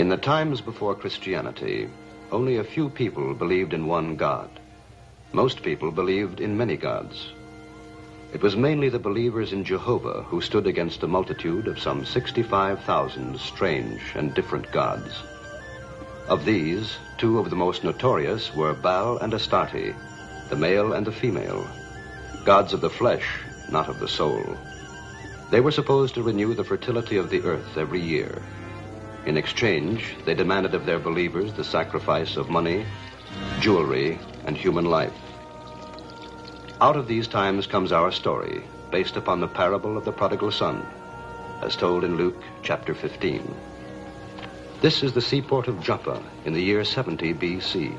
In the times before Christianity, only a few people believed in one God. Most people believed in many gods. It was mainly the believers in Jehovah who stood against a multitude of some 65,000 strange and different gods. Of these, two of the most notorious were Baal and Astarte, the male and the female, gods of the flesh, not of the soul. They were supposed to renew the fertility of the earth every year. In exchange, they demanded of their believers the sacrifice of money, jewelry, and human life. Out of these times comes our story, based upon the parable of the prodigal son, as told in Luke chapter 15. This is the seaport of Joppa in the year 70 B.C.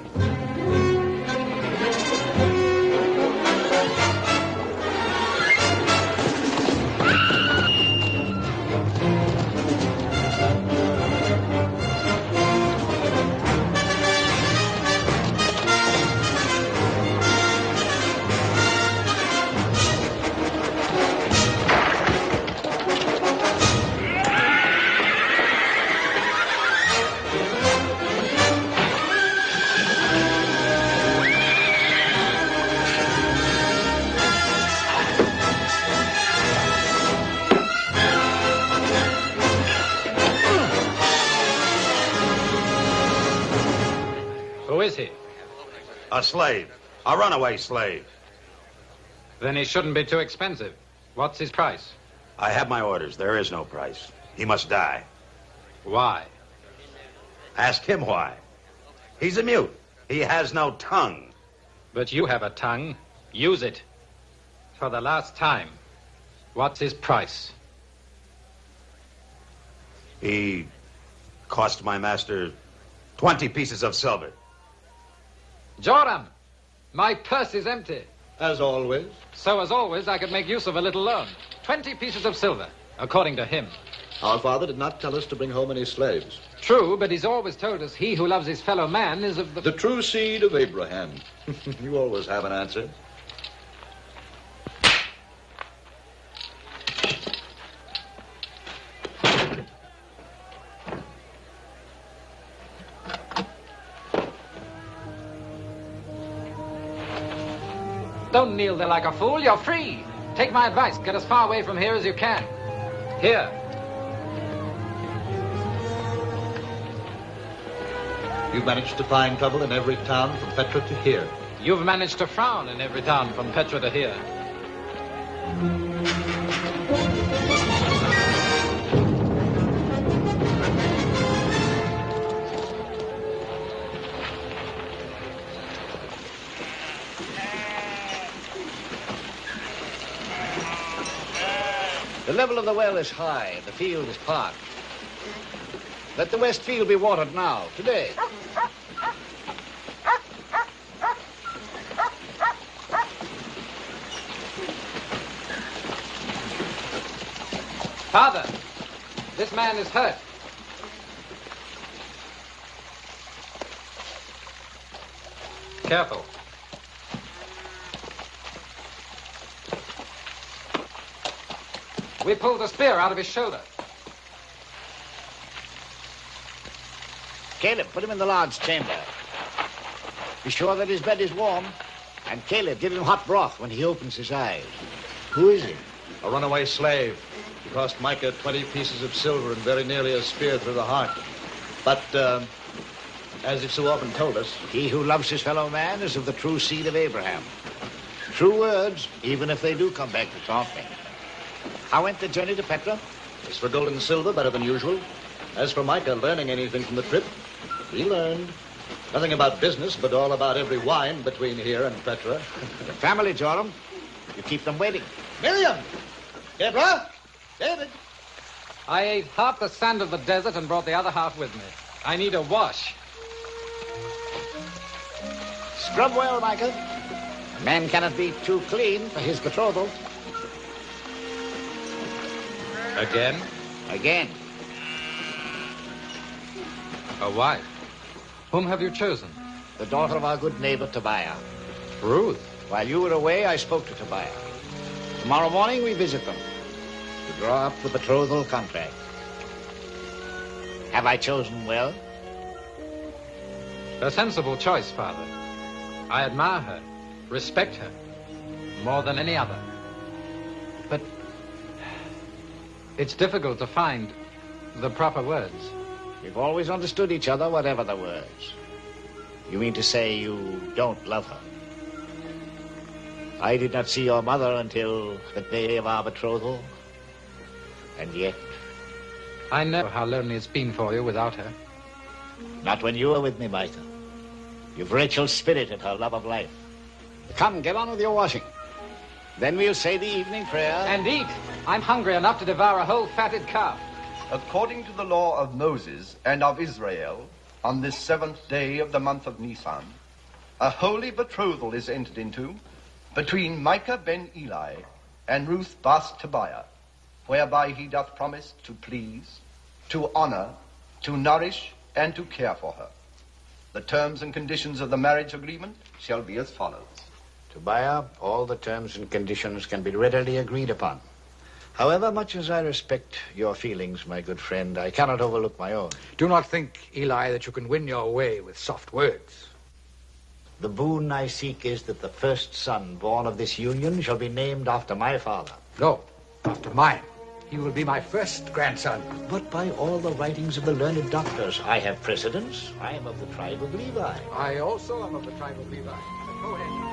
A slave. A runaway slave. Then he shouldn't be too expensive. What's his price? I have my orders. There is no price. He must die. Why? Ask him why. He's a mute. He has no tongue. But you have a tongue. Use it. For the last time. What's his price? He cost my master 20 pieces of silver. Joram, my purse is empty. As always. So as always, I could make use of a little loan. 20 pieces of silver, according to him. Our father did not tell us to bring home any slaves. True, but he's always told us he who loves his fellow man is of the true seed of Abraham. You always have an answer. Don't kneel there like a fool. You're free. Take my advice. Get as far away from here as you can. Here. You've managed to find trouble in every town from Petra to here. You've managed to frown in every town from Petra to here. The level of the well is high, the field is parked. Let the west field be watered now, today. Father, this man is hurt. Careful. We pulled the spear out of his shoulder. Caleb, put him in the large chamber. Be sure that his bed is warm. And Caleb, give him hot broth when he opens his eyes. Who is he? A runaway slave. He cost Micah 20 pieces of silver and very nearly a spear through the heart. But, as you've so often told us... He who loves his fellow man is of the true seed of Abraham. True words, even if they do come back to taunt me. How went the journey to Petra? As for gold and silver, better than usual. As for Micah learning anything from the trip, he learned. Nothing about business, but all about every wine between here and Petra. The family, Joram. You keep them waiting. Miriam! Deborah! David! I ate half the sand of the desert and brought the other half with me. I need a wash. Scrub well, Micah. A man cannot be too clean for his betrothal. Again? Again. A wife. Whom have you chosen? The daughter of our good neighbor, Tobiah. Ruth. While you were away, I spoke to Tobiah. Tomorrow morning, we visit them to draw up the betrothal contract. Have I chosen well? A sensible choice, Father. I admire her, respect her, more than any other. But it's difficult to find the proper words. We've always understood each other, whatever the words. You mean to say you don't love her? I did not see your mother until the day of our betrothal. And yet... I know how lonely it's been for you without her. Not when you were with me, Micah. You've Rachel's spirit and her love of life. Come, get on with your washing. Then we'll say the evening prayer. And eat. I'm hungry enough to devour a whole fatted calf. According to the law of Moses and of Israel, on this 7th day of the month of Nisan, a holy betrothal is entered into between Micah ben Eli and Ruth Bas Tobiah, whereby he doth promise to please, to honor, to nourish, and to care for her. The terms and conditions of the marriage agreement shall be as follows. Tobiah, all the terms and conditions can be readily agreed upon. However much as I respect your feelings, my good friend, I cannot overlook my own. Do not think, Eli, that you can win your way with soft words. The boon I seek is that the first son born of this union shall be named after my father. No, after mine. He will be my first grandson. But by all the writings of the learned doctors, I have precedence. I am of the tribe of Levi. I also am of the tribe of Levi. Go ahead.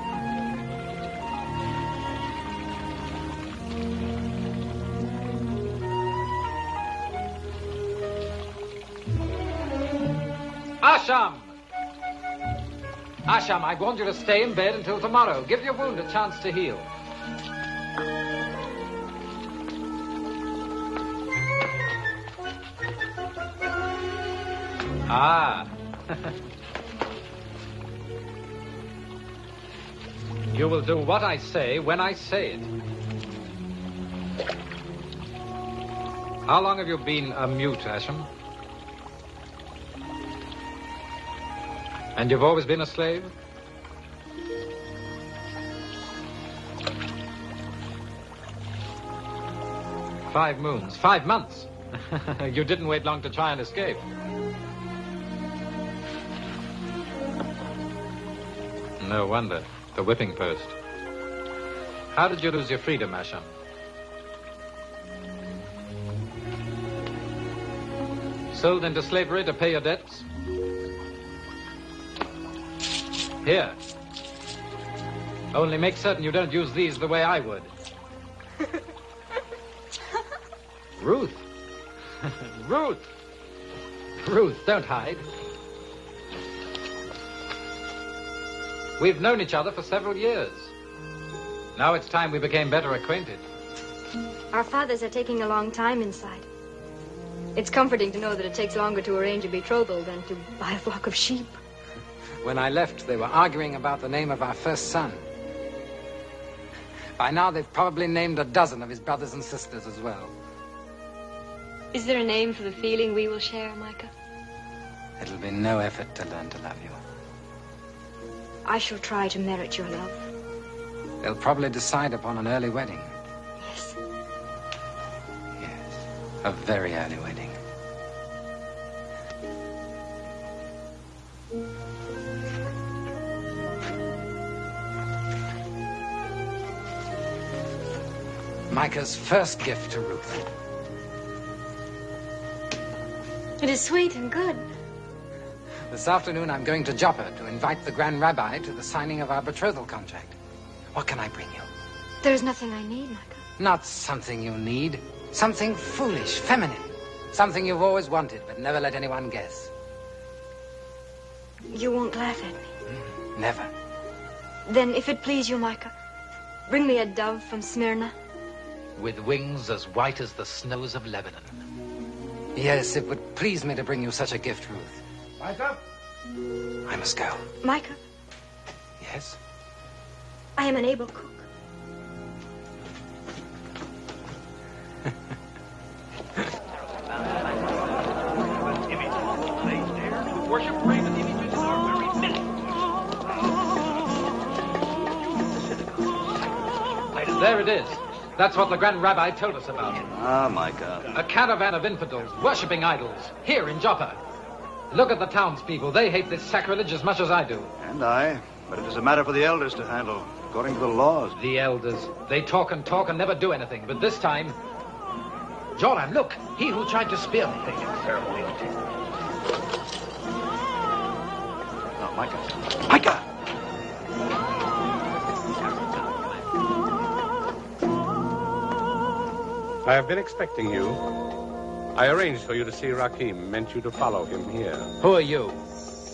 Asham! Asham, I want you to stay in bed until tomorrow. Give your wound a chance to heal. Ah. You will do what I say when I say it. How long have you been a mute, Asham? And you've always been a slave? Five moons, 5 months. You didn't wait long to try and escape. No wonder. The whipping post. How did you lose your freedom, Asham? Sold into slavery to pay your debts? Here. Only make certain you don't use these the way I would. Ruth. Ruth. Ruth, don't hide. We've known each other for several years. Now it's time we became better acquainted. Our fathers are taking a long time inside. It's comforting to know that it takes longer to arrange a betrothal than to buy a flock of sheep. When I left, they were arguing about the name of our first son. By now, they've probably named a dozen of his brothers and sisters as well. Is there a name for the feeling we will share, Micah? It'll be no effort to learn to love you. I shall try to merit your love. They'll probably decide upon an early wedding. Yes. Yes, a very early wedding. Micah's first gift to Ruth. It is sweet and good. This afternoon, I'm going to Joppa to invite the Grand Rabbi to the signing of our betrothal contract. What can I bring you? There's nothing I need, Micah. Not something you need. Something foolish, feminine. Something you've always wanted, but never let anyone guess. You won't laugh at me? Never. Then, if it please you, Micah, bring me a dove from Smyrna. With wings as white as the snows of Lebanon. Yes, it would please me to bring you such a gift, Ruth. Micah? I must go. Micah, Yes? I am an able cook. There it is. That's what the Grand Rabbi told us about. Ah, Micah. A caravan of infidels, worshipping idols, here in Joppa. Look at the townspeople. They hate this sacrilege as much as I do. And I. But it is a matter for the elders to handle, according to the laws. The elders. They talk and never do anything. But this time... Joram, look. He who tried to spear me. They can thoroughly. No, Micah. Micah! I have been expecting you. I arranged for you to see Rakim, meant you to follow him here. Who are you?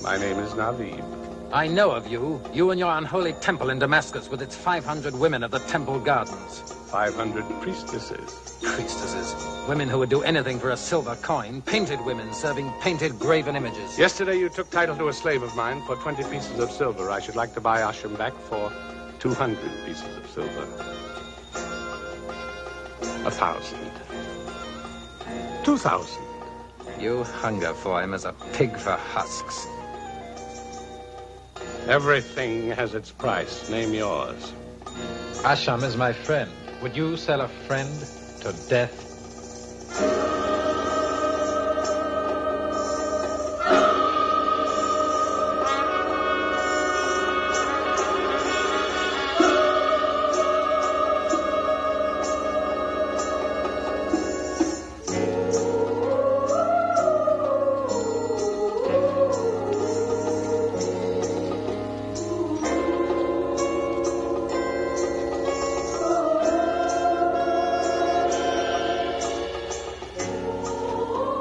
My name is Naveed. I know of you. You and your unholy temple in Damascus with its 500 women of the temple gardens. 500 priestesses. Priestesses. Women who would do anything for a silver coin. Painted women serving painted graven images. Yesterday you took title to a slave of mine for 20 pieces of silver. I should like to buy Asham back for 200 pieces of silver. 1,000. 2,000. You hunger for him as a pig for husks. Everything has its price. Name yours. Asham is my friend. Would you sell a friend to death?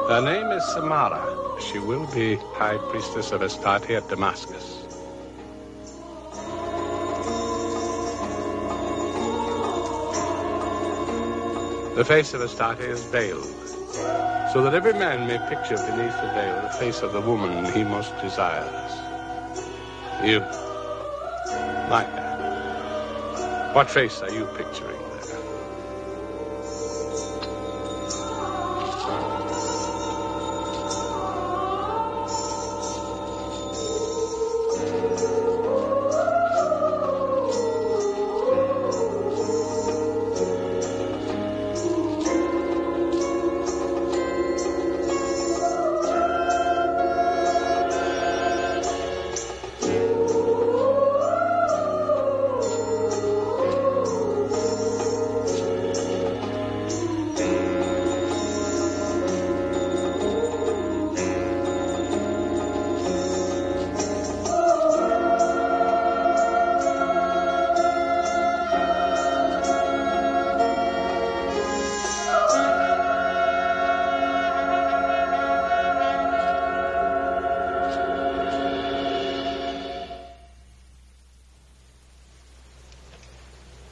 Her name is Samara. She will be High Priestess of Astarte at Damascus. The face of Astarte is veiled, so that every man may picture beneath the veil the face of the woman he most desires. You, Micah, what face are you picturing there?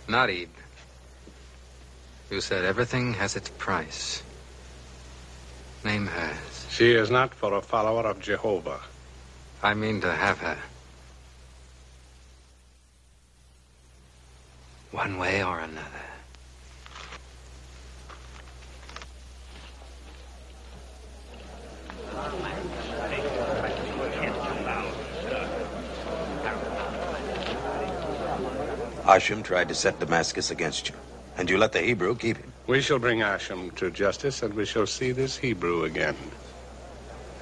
Narib, you said everything has its price. Name hers. She is not for a follower of Jehovah. I mean to have her. One way or another. Asham tried to set Damascus against you, and you let the Hebrew keep him. We shall bring Asham to justice, and we shall see this Hebrew again.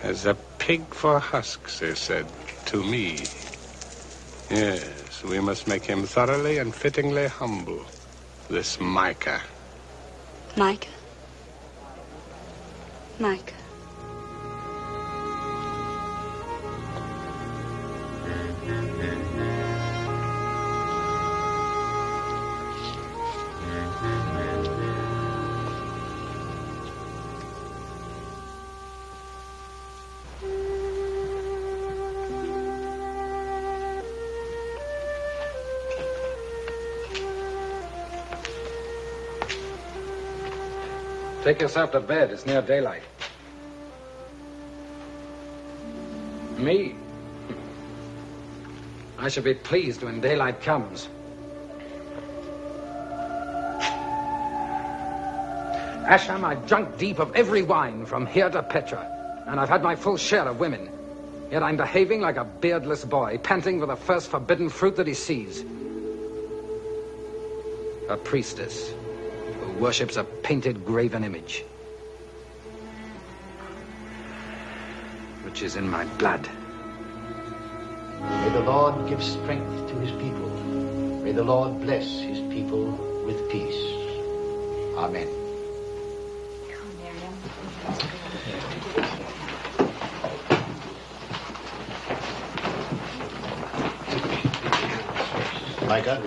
As a pig for husks, they said to me. Yes, we must make him thoroughly and fittingly humble, this Micah. Micah? Micah. Take yourself to bed. It's near daylight. Me? I shall be pleased when daylight comes. Asham, I've drunk deep of every wine from here to Petra, and I've had my full share of women. Yet I'm behaving like a beardless boy, panting for the first forbidden fruit that he sees. A priestess. worships a painted graven image, which is in my blood. May the Lord give strength to his people. May the Lord bless his people with peace. Amen. Micah,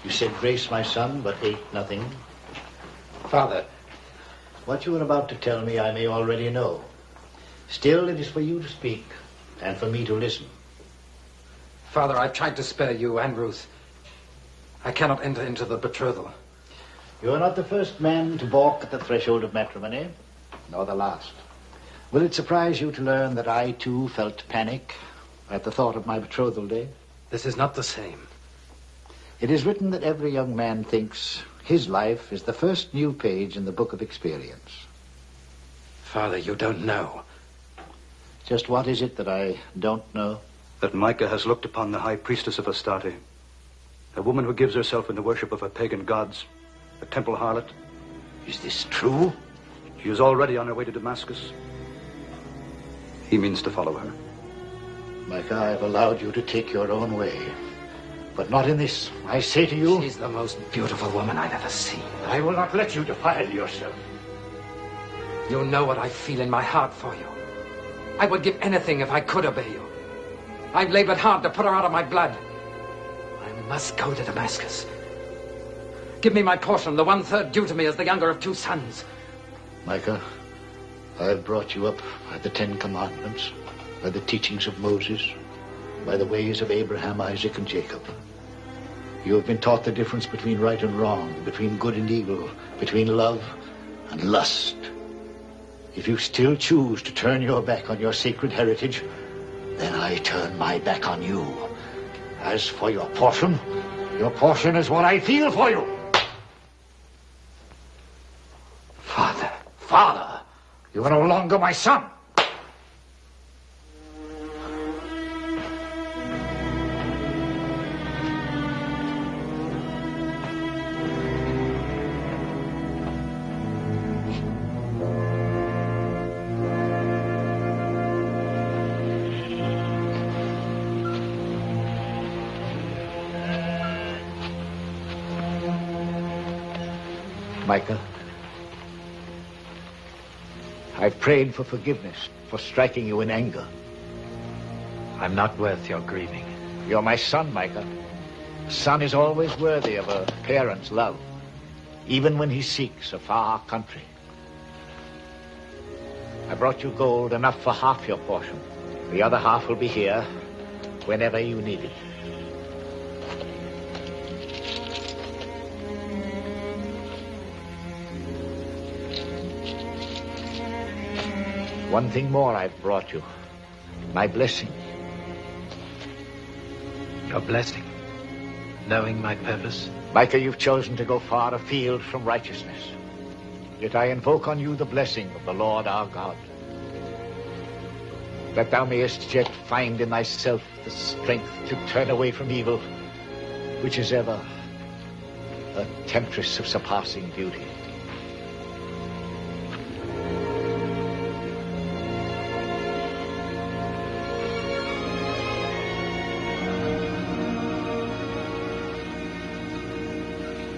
you said grace, my son, but ate nothing. Father, what you are about to tell me I may already know. Still, it is for you to speak and for me to listen. Father, I tried to spare you and Ruth. I cannot enter into the betrothal. You are not the first man to balk at the threshold of matrimony, nor the last. Will it surprise you to learn that I, too, felt panic at the thought of my betrothal day? This is not the same. It is written that every young man thinks his life is the first new page in the book of experience. Father, you don't know. Just what is it that I don't know? That Micah has looked upon the high priestess of Astarte, a woman who gives herself in the worship of her pagan gods, a temple harlot. Is this true? She is already on her way to Damascus. He means to follow her. Micah, I have allowed you to take your own way. But not in this. I say to you... She's the most beautiful woman I've ever seen. I will not let you defile yourself. You know what I feel in my heart for you. I would give anything if I could obey you. I've labored hard to put her out of my blood. I must go to Damascus. Give me my portion, the 1/3 due to me as the younger of 2 sons. Micah, I've brought you up by the 10 Commandments, by the teachings of Moses, by the ways of Abraham, Isaac, and Jacob. You have been taught the difference between right and wrong, between good and evil, between love and lust. If you still choose to turn your back on your sacred heritage, then I turn my back on you. As for your portion is what I feel for you. Father, you are no longer my son. Micah, I've prayed for forgiveness for striking you in anger. I'm not worth your grieving. You're my son, Micah. A son is always worthy of a parent's love, even when he seeks a far country. I brought you gold enough for half your portion. The other half will be here whenever you need it. One thing more I've brought you. My blessing. Your blessing? Knowing my purpose? Micah, you've chosen to go far afield from righteousness. Yet I invoke on you the blessing of the Lord our God. That thou mayest yet find in thyself the strength to turn away from evil, which is ever a temptress of surpassing beauty.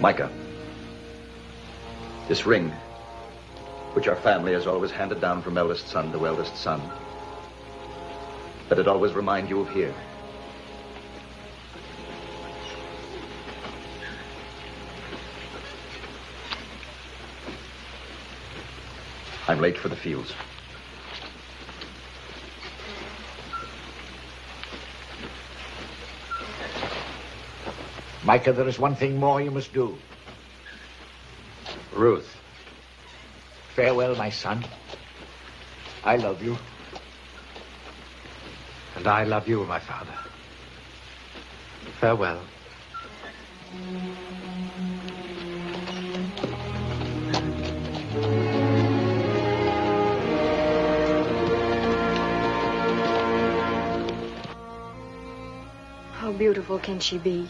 Micah, this ring, which our family has always handed down from eldest son to eldest son, let it always remind you of here. I'm late for the fields. Micah, there is one thing more you must do. Ruth. Farewell, my son. I love you. And I love you, my father. Farewell. How beautiful can she be?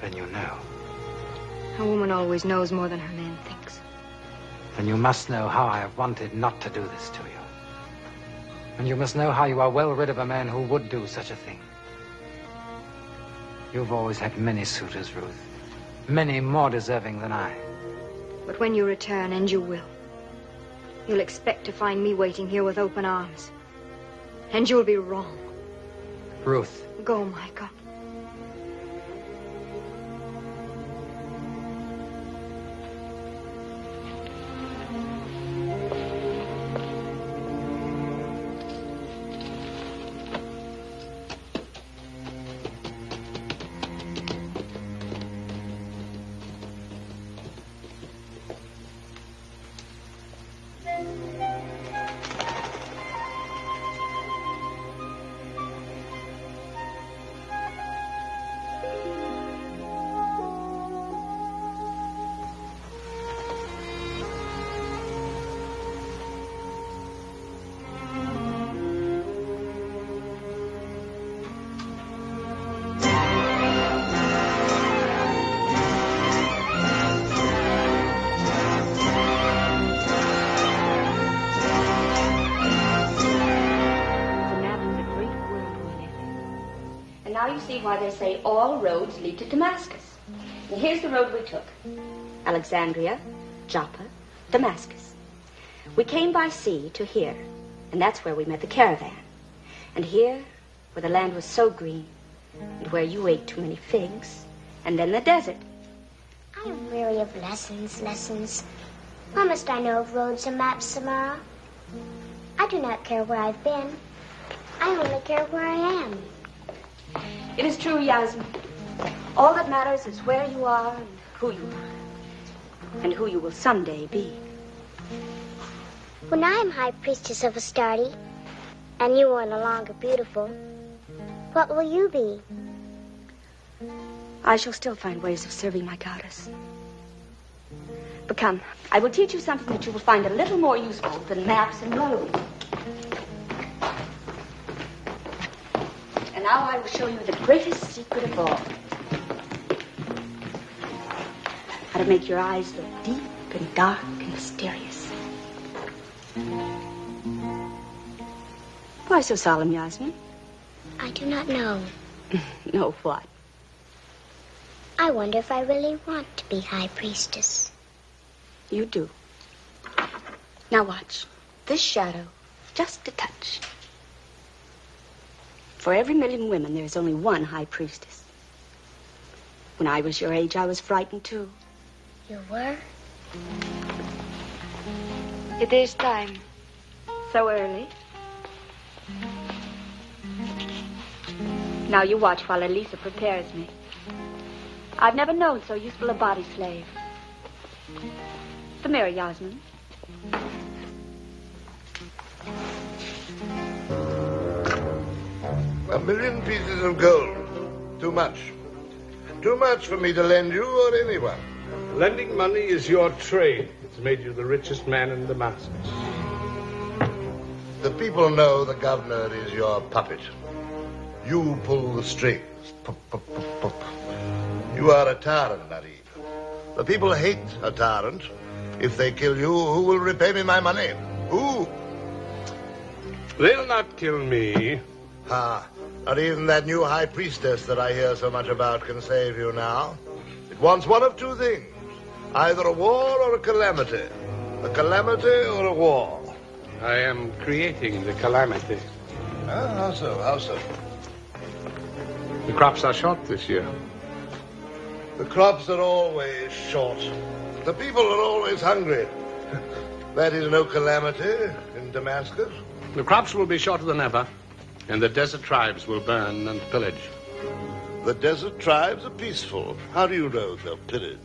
Then you know. A woman always knows more than her man thinks. Then you must know how I have wanted not to do this to you. And you must know how you are well rid of a man who would do such a thing. You've always had many suitors, Ruth. Many more deserving than I. But when you return, and you will, you'll expect to find me waiting here with open arms. And you'll be wrong. Ruth. Go, Micah. Why they say all roads lead to Damascus. And here's the road we took. Alexandria, Joppa, Damascus. We came by sea to here, and that's where we met the caravan. And here, where the land was so green, and where you ate too many figs, and then the desert. I am weary of lessons. Why must I know of roads and maps, Samara? I do not care where I've been. I only care where I am. It is true, Yasmin. All that matters is where you are and who you are. And who you will someday be. When I am High Priestess of Astarte, and you are no longer beautiful, what will you be? I shall still find ways of serving my goddess. But come, I will teach you something that you will find a little more useful than maps and roads. And now I will show you the greatest secret of all. How to make your eyes look deep and dark and mysterious. Why so solemn, Yasmin? I do not know. Know what? I wonder if I really want to be High Priestess. You do. Now watch. This shadow, just a touch. For every 1,000,000 women, there is only one High Priestess. When I was your age, I was frightened, too. You were? It is time. So early. Now you watch while Elisa prepares me. I've never known so useful a body slave. The mirror, Yasmin. $1,000,000 pieces of gold. Too much. Too much for me to lend you or anyone. Lending money is your trade. It's made you the richest man in Damascus. The people know the governor is your puppet. You pull the strings. Pup, pup, pup, pup. You are a tyrant, Narib. The people hate a tyrant. If they kill you, who will repay me my money? Who? They'll not kill me. Ah, not even that new high priestess that I hear so much about can save you now. It wants one of two things. Either a war or a calamity. A calamity or a war. I am creating the calamity. Ah, how so? How so? The crops are short this year. The crops are always short. The people are always hungry. That is no calamity in Damascus. The crops will be shorter than ever, and the desert tribes will burn and pillage. The desert tribes are peaceful. How do you know they'll pillage?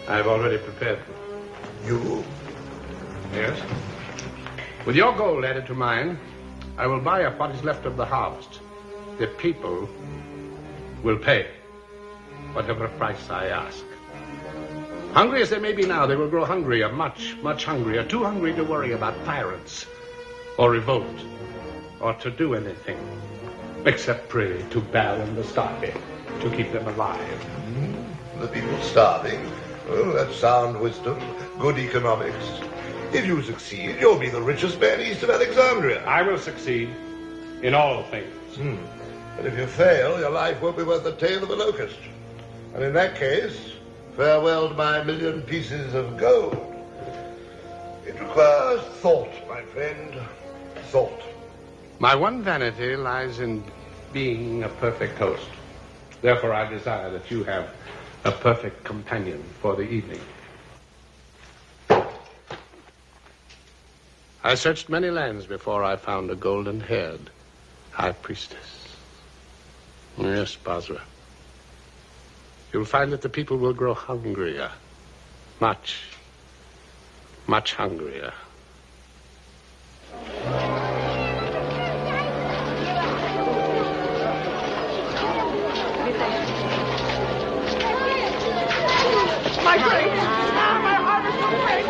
I've already prepared them. You? Yes. With your gold added to mine, I will buy up what is left of the harvest. The people will pay whatever price I ask. Hungry as they may be now, they will grow hungrier, much, much hungrier, too hungry to worry about pirates or revolt or to do anything except pray to Baal and Astarte to keep them alive. the people starving. Well, that's sound wisdom, good economics. If you succeed, you'll be the richest man east of Alexandria. I will succeed in all things. But if you fail, your life won't be worth the tail of a locust. And in that case, farewell to my 1,000,000 pieces of gold. It requires thought, my friend. Thought. My one vanity lies in being a perfect host. Therefore, I desire that you have a perfect companion for the evening. I searched many lands before I found a golden-haired high priestess. Yes, Basra. You'll find that the people will grow hungrier. Much, much hungrier. My grace! My heart is so great!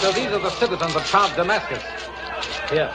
So these are the citizens of proud Damascus. Here.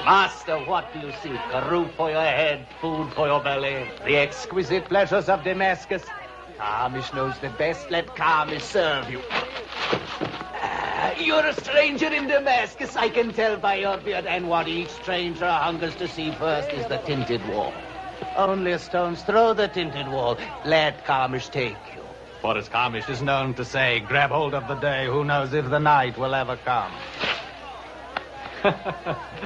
Master, what do you seek? A roof for your head, food for your belly, the exquisite pleasures of Damascus. Carmish knows the best. Let Carmish serve you. You're a stranger in Damascus, I can tell by your beard. And what each stranger hungers to see first is the tinted wall. Only a stone's throw the tinted wall. Let Carmish take you. For as Carmish is known to say, grab hold of the day, who knows if the night will ever come.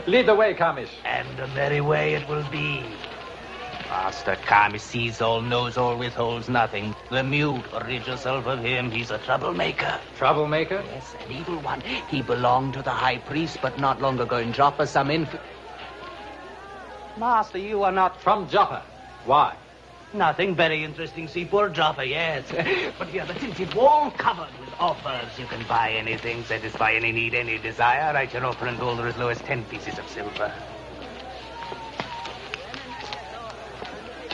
Lead the way, Carmish. And a merry way it will be. Master Carmish sees all, knows all, withholds nothing. The mute, rid yourself of him. He's a troublemaker. Troublemaker? Yes, an evil one. He belonged to the high priest, but not long ago in Joppa, some Master, you are not from Joppa. Why? Nothing very interesting. See, poor Joppa, yes. But here, the tinted wall covered with offers. You can buy anything, satisfy any need, any desire. Write your offer and gold are as low as 10 pieces of silver.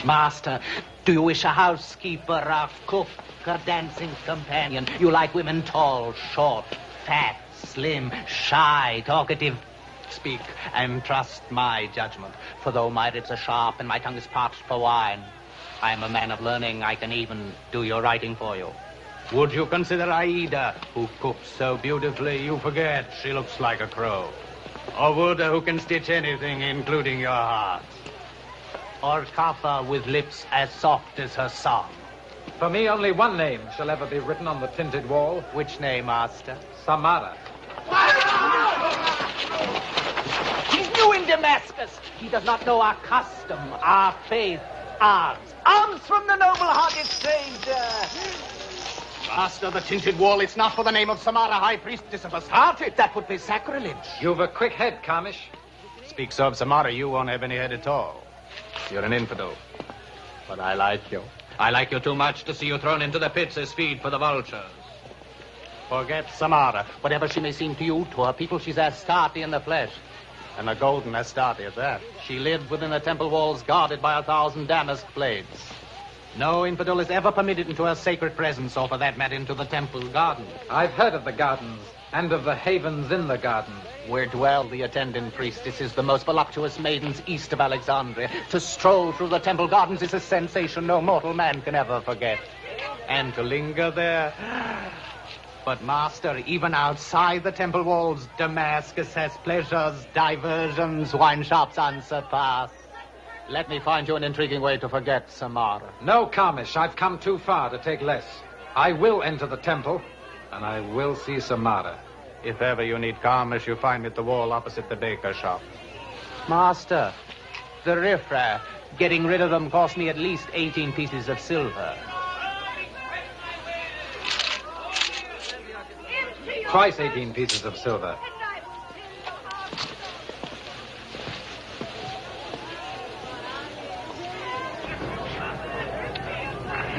Master, do you wish a housekeeper, a cook, a dancing companion? You like women tall, short, fat, slim, shy, talkative? Speak and trust my judgment. For though my ribs are sharp and my tongue is parched for wine, I am a man of learning. I can even do your writing for you. Would you consider Aida, who cooks so beautifully you forget she looks like a crow? Or Woda, who can stitch anything, including your heart? Or Kappa, with lips as soft as her song? For me, only one name shall ever be written on the tinted wall. Which name, Master? Samara. He's new in Damascus. He does not know our custom, our faith, arms. Arms from the noble-hearted stranger. Master, the tinted wall, it's not for the name of Samara, high priestess of Astarte. That would be sacrilege. You've a quick head, Carmish. Speak so of Samara, you won't have any head at all. You're an infidel. But I like you. I like you too much to see you thrown into the pits as feed for the vultures. Forget Samara. Whatever she may seem to you, to her people, she's Astarte in the flesh. And a golden Astarte at that. She lived within the temple walls guarded by 1,000 damask blades. No infidel is ever permitted into her sacred presence, or for that matter into the temple garden. I've heard of the gardens, and of the havens in the garden. Where dwell the attendant priestesses, the most voluptuous maidens east of Alexandria. To stroll through the temple gardens is a sensation no mortal man can ever forget. And to linger there... But, Master, even outside the temple walls, Damascus has pleasures, diversions, wine shops unsurpassed. Let me find you an intriguing way to forget Samara. No, Karmish, I've come too far to take less. I will enter the temple, and I will see Samara. If ever you need Karmish, you find me at the wall opposite the baker shop. Master, the riffraff, getting rid of them cost me at least 18 pieces of silver. Twice 18 pieces of silver.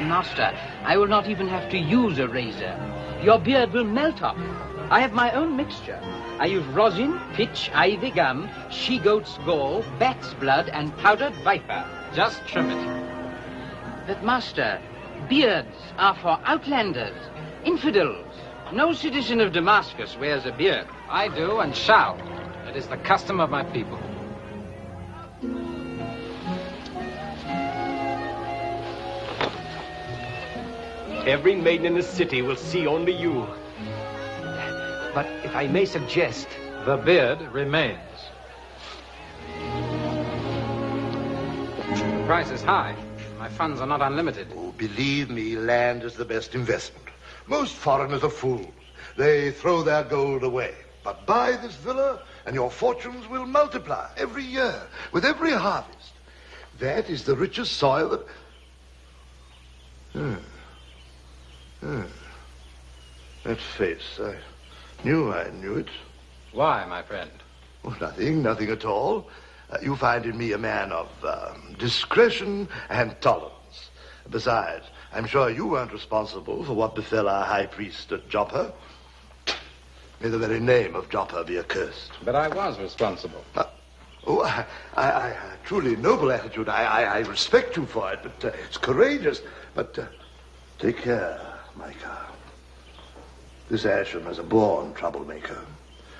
Master, I will not even have to use a razor. Your beard will melt off. I have my own mixture. I use rosin, pitch, ivy gum, she-goat's gall, bat's blood, and powdered viper. Just trim it. But, Master, beards are for outlanders, infidels. No citizen of Damascus wears a beard. I do and shall. It is the custom of my people. Every maiden in the city will see only you. But if I may suggest... The beard remains. The price is high. My funds are not unlimited. Oh, believe me, land is the best investment. Most foreigners are fools. They throw their gold away. But buy this villa, and your fortunes will multiply every year, with every harvest. That is the richest soil that... That face, I knew it. Why, my friend? Oh, nothing at all. You find in me a man of discretion and tolerance. Besides, I'm sure you weren't responsible for what befell our high priest at Joppa. May the very name of Joppa be accursed. But I was responsible. I truly noble attitude. I respect you for it, but it's courageous. But take care, Micah. This Ascham is a born troublemaker.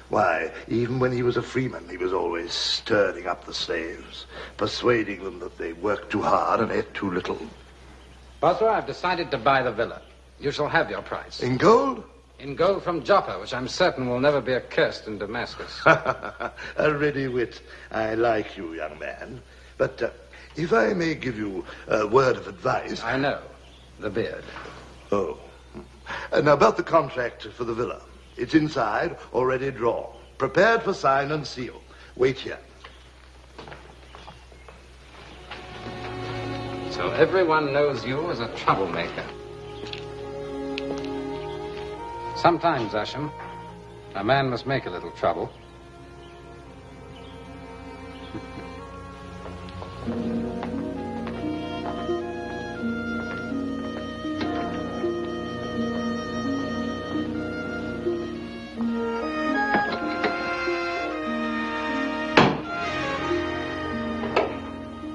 Why, even when he was a freeman, he was always stirring up the slaves, persuading them that they worked too hard and ate too little. Bosra, I've decided to buy the villa. You shall have your price. In gold? In gold from Joppa, which I'm certain will never be accursed in Damascus. A ready wit. I like you, young man. But if I may give you a word of advice... I know. The beard. Oh. Now, about the contract for the villa. It's inside, already drawn. Prepared for sign and seal. Wait here. So everyone knows you as a troublemaker. Sometimes, Ascham, a man must make a little trouble.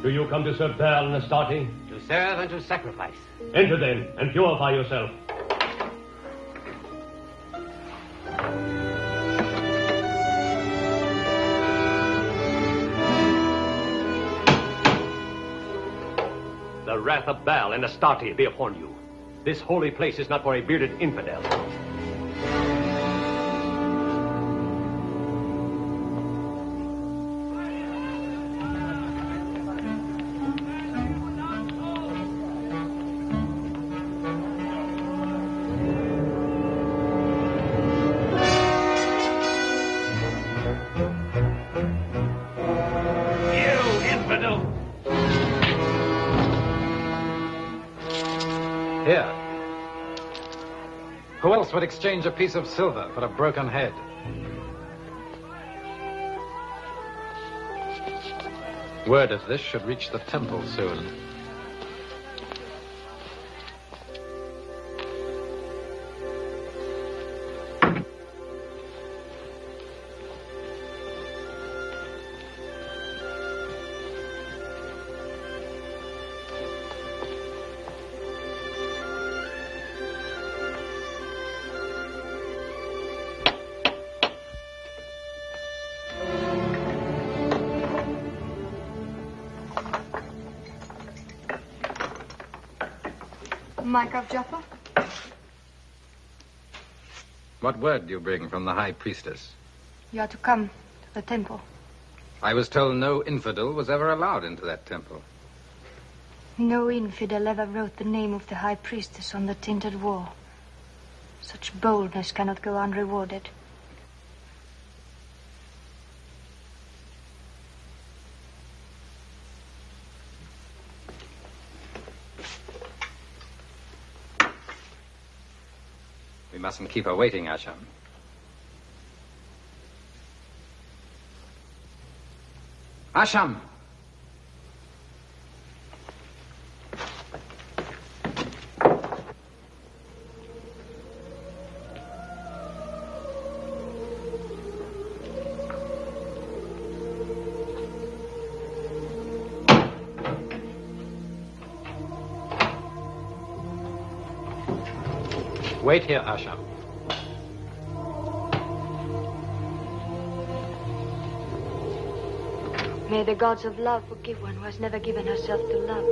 Do you come to serve Baal and Astarte? To serve and to sacrifice. Enter then, and purify yourself. The wrath of Baal and Astarte be upon you. This holy place is not for a bearded infidel. Here. Who else would exchange a piece of silver for a broken head? Word of this should reach the temple soon. Micah of Joppa? What word do you bring from the high priestess? You are to come to the temple. I was told no infidel was ever allowed into that temple. No infidel ever wrote the name of the high priestess on the tinted wall. Such boldness cannot go unrewarded. We mustn't keep her waiting, Asham. Asham! Wait here, Asham. May the gods of love forgive one who has never given herself to love.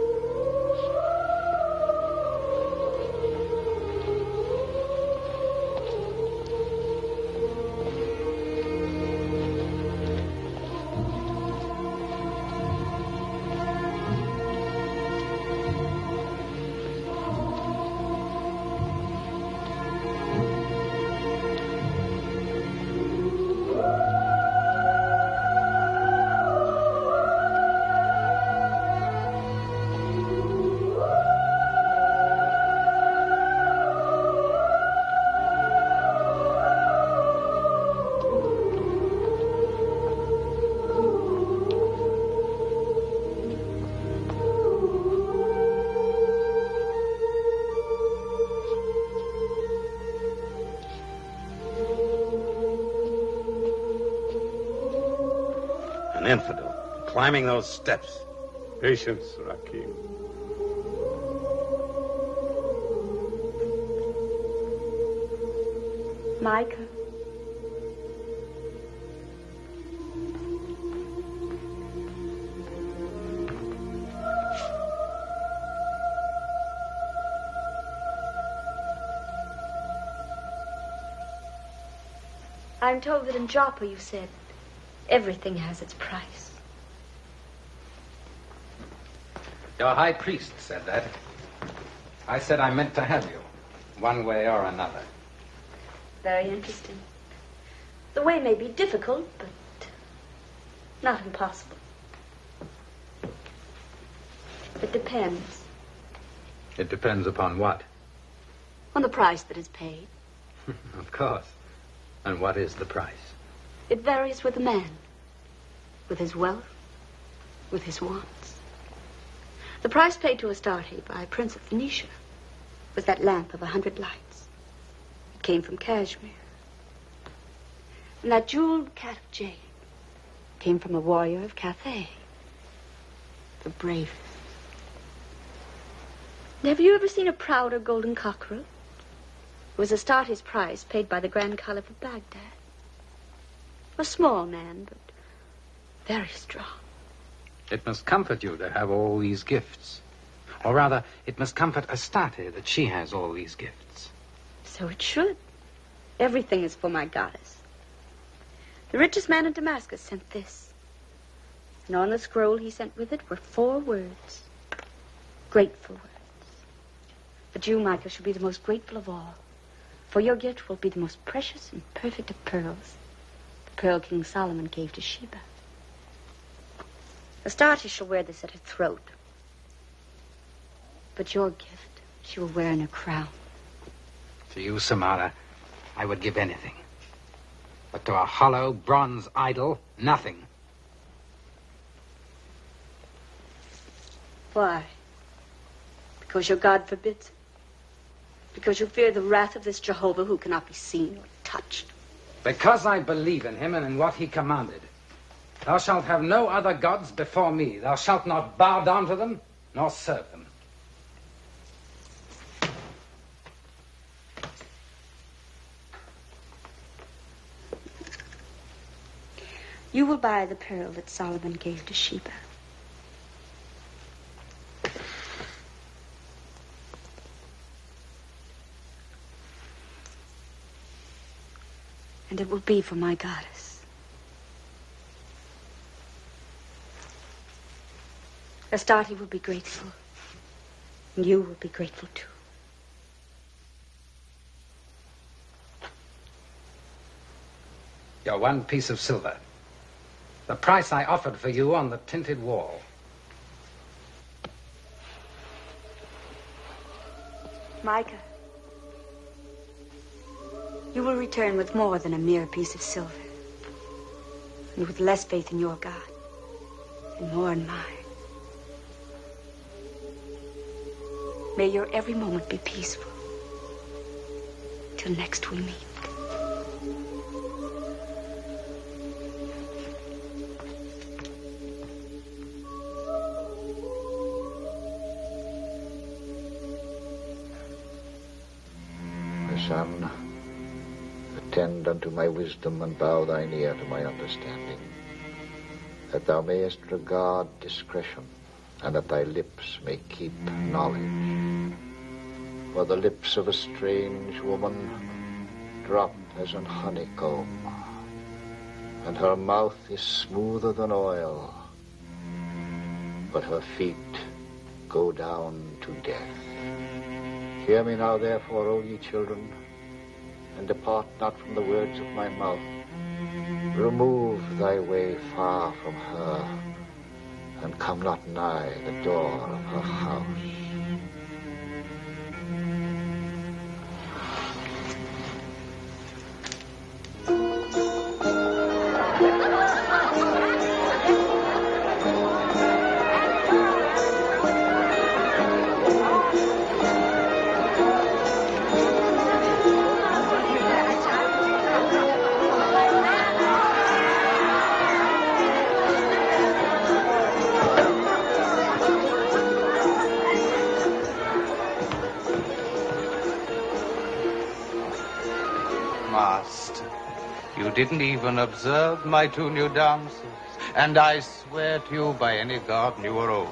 An infidel, climbing those steps. Patience, Rakim. Micah. I'm told that in Joppa you said everything has its price. Your high priest said that. I said I meant to have you, one way or another. Very interesting. The way may be difficult, but not impossible. It depends. It depends upon what? On the price that is paid. Of course. And what is the price? It varies with the man, with his wealth, with his wants. The price paid to Astarte by Prince of Phoenicia was that lamp of 100 lights. It came from Kashmir. And that jeweled cat of jade came from a warrior of Cathay, the bravest. And have you ever seen a prouder golden cockerel? It was Astarte's price paid by the Grand Caliph of Baghdad. A small man, but very strong. It must comfort you to have all these gifts. Or rather, it must comfort Astarte that she has all these gifts. So it should. Everything is for my goddess. The richest man in Damascus sent this. And on the scroll he sent with it were 4 words. Grateful words. But you, Micah, should be the most grateful of all. For your gift will be the most precious and perfect of pearls. The pearl King Solomon gave to Sheba. Astarte shall wear this at her throat. But your gift she will wear in her crown. To you, Samara, I would give anything. But to a hollow bronze idol, nothing. Why? Because your God forbids it? Because you fear the wrath of this Jehovah who cannot be seen or touched? Because I believe in him and in what he commanded. Thou shalt have no other gods before me. Thou shalt not bow down to them, nor serve them. You will buy the pearl that Solomon gave to Sheba. And it will be for my goddess. Astarte will be grateful. And you will be grateful, too. Your one piece of silver. The price I offered for you on the tinted wall. Micah, you will return with more than a mere piece of silver. And with less faith in your God. And more in mine. May your every moment be peaceful. Till next we meet. Son, attend unto my wisdom and bow thine ear to my understanding, that thou mayest regard discretion, and that thy lips may keep knowledge. For the lips of a strange woman drop as an honeycomb, and her mouth is smoother than oil, but her feet go down to death. Hear me now, therefore, O ye children, and depart not from the words of my mouth. Remove thy way far from her, and come not nigh the door of her house. You didn't even observe my two new dances. And I swear to you by any god new or old,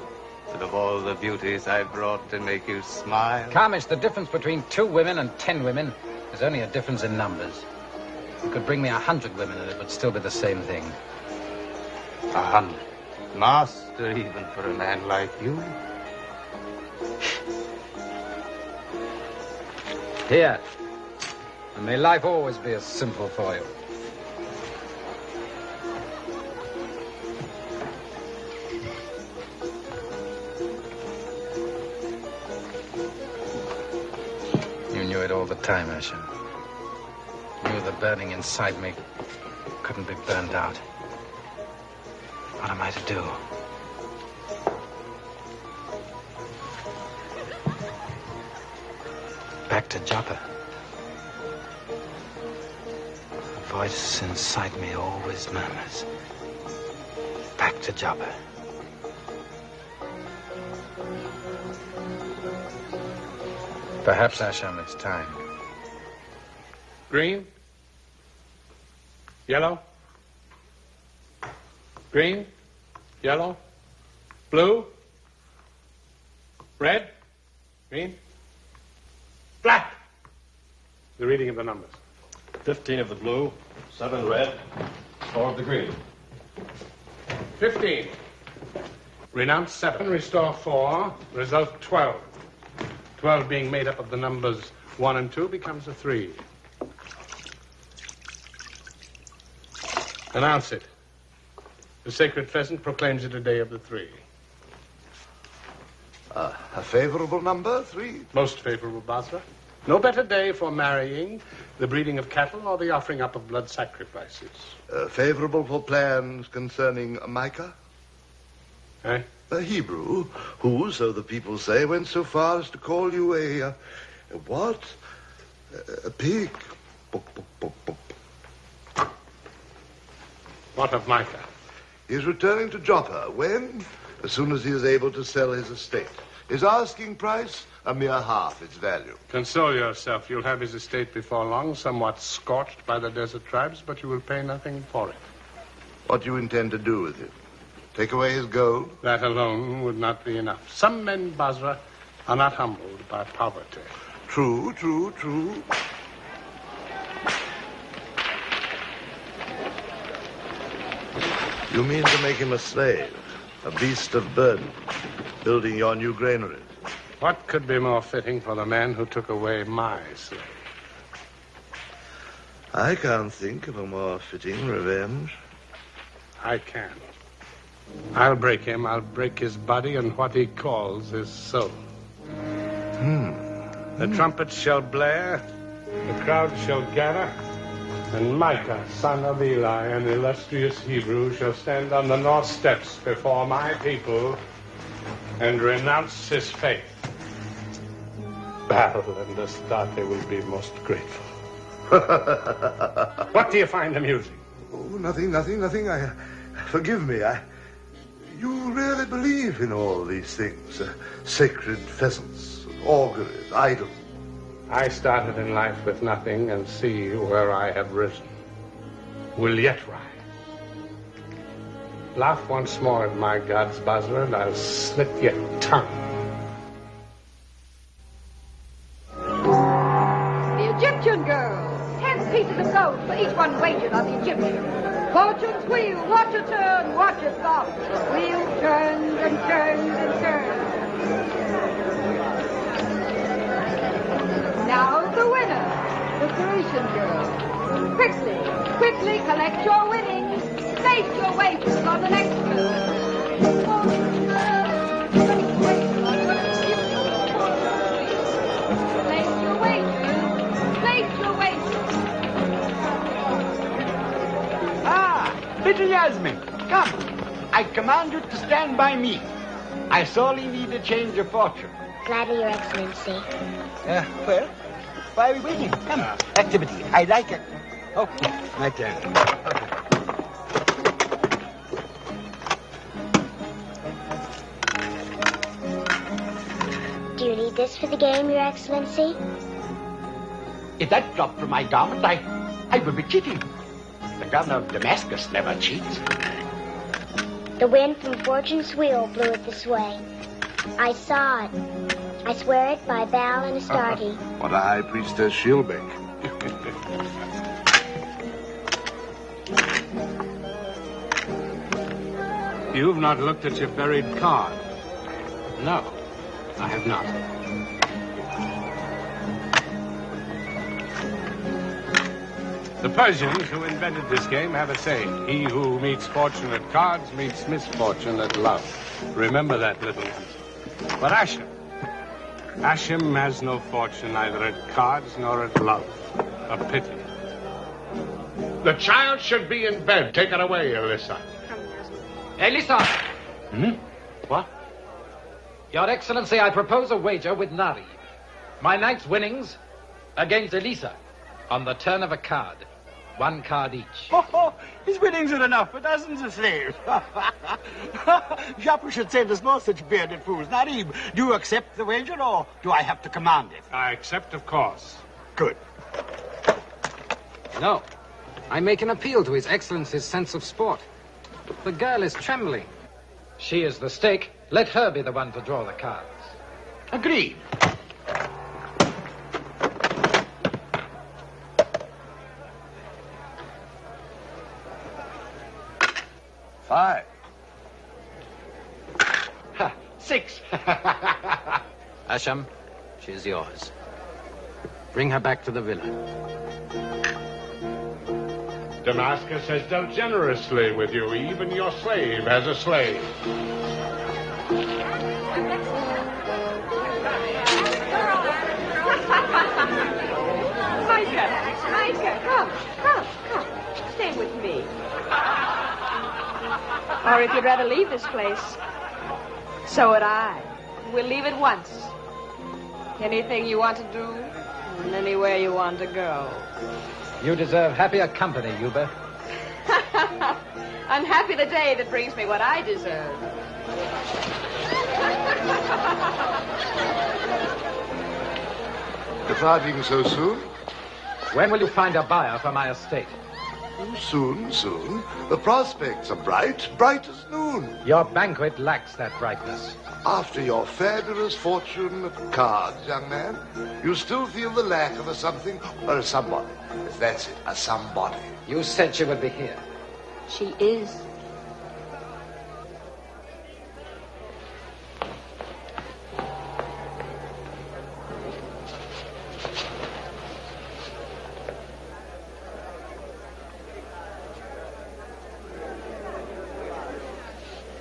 that of all the beauties I brought to make you smile... Carmish, the difference between 2 women and 10 women is only a difference in numbers. You could bring me 100 women and it would still be the same thing. 100? Master, even for a man like you. Here. And may life always be as simple for you. You knew it all the time, Asher. You knew the burning inside me couldn't be burned out. What am I to do? Back to Joppa. The voice inside me always murmurs. Back to Joppa. Perhaps, Asham, it's time. Green? Yellow? Green? Yellow? Blue? Red? Green? Black! The reading of the numbers. 15 of the blue, 7 red, 4 of the green. 15. Renounce 7, restore 4, result 12. 12 being made up of the numbers 1 and 2 becomes a 3. Announce it. The sacred pheasant proclaims it a day of the 3. A favorable number, 3? Most favorable, Basra. No better day for marrying, the breeding of cattle, or the offering up of blood sacrifices. Favorable for plans concerning Micah? Eh? A Hebrew who, so the people say, went so far as to call you a what? A pig. What of Micah? He is returning to Joppa. When? As soon as he is able to sell his estate. His asking price, a mere half its value. Console yourself. You'll have his estate before long, somewhat scorched by the desert tribes, but you will pay nothing for it. What do you intend to do with it? Take away his gold? That alone would not be enough. Some men, Basra, are not humbled by poverty. True, true, true. You mean to make him a slave, a beast of burden, building your new granaries? What could be more fitting for the man who took away my slave? I can't think of a more fitting revenge. I can. I'll break him. I'll break his body and what he calls his soul. The trumpets shall blare, the crowd shall gather, and Micah, son of Eli, an illustrious Hebrew, shall stand on the north steps before my people and renounce his faith. Baal and Astarte will be most grateful. What do you find amusing? Oh, nothing. Forgive me. You really believe in all these things? Sacred pheasants, auguries, idols. I started in life with nothing and see where I have risen. Will yet rise. Laugh once more at my gods, Basra, and I'll slit your tongue. The Egyptian girls. 10 pieces of gold for each one wagered on the Egyptian. Fortune's wheel, watch it turn, watch it stop. Wheel turns and turns and turns. Now the winner, the Grecian girl. Quickly collect your winnings. Place your wagers on the next girl. Place your wagers. Little Yasmin, come. I command you to stand by me. I sorely need a change of fortune. Gladly, Your Excellency. Well, why are we waiting? Come, activity. I like it. Oh, my turn. Do you need this for the game, Your Excellency? If that dropped from my garment, I would be cheating. The governor of Damascus never cheats. The wind from Fortune's wheel blew it this way. I saw it. I swear it by Baal and Astarte. What a high priestess she'll make. You've not looked at your buried card. No, I have not. The Persians who invented this game have a saying, he who meets fortune at cards meets misfortune at love. Remember that, little one. But Hashem has no fortune either at cards nor at love. A pity. The child should be in bed. Take it away, Alyssa. Elisa! What? Your Excellency, I propose a wager with Nari. My knight's winnings against Elisa on the turn of a card. 1 card each. His winnings are enough for dozens of slaves. Japu should say there's no such bearded fools. Narib, do you accept the wager or do I have to command it? I accept, of course. Good. No. I make an appeal to His Excellency's sense of sport. The girl is trembling. She is the stake. Let her be the one to draw the cards. Agreed. Five. 6. Hashem, she is yours. Bring her back to the villa. Damascus has dealt generously with you. Even your slave has a slave. Micah, come. Stay with me. Or if you'd rather leave this place, so would I. We'll leave at once. Anything you want to do, and anywhere you want to go. You deserve happier company, Yuba. Unhappy the day that brings me what I deserve. Departing so soon? When will you find a buyer for my estate? Soon. The prospects are bright as noon. Your banquet lacks that brightness. After your fabulous fortune at cards, young man, you still feel the lack of a something or a somebody. That's it, a somebody. You said she would be here. She is.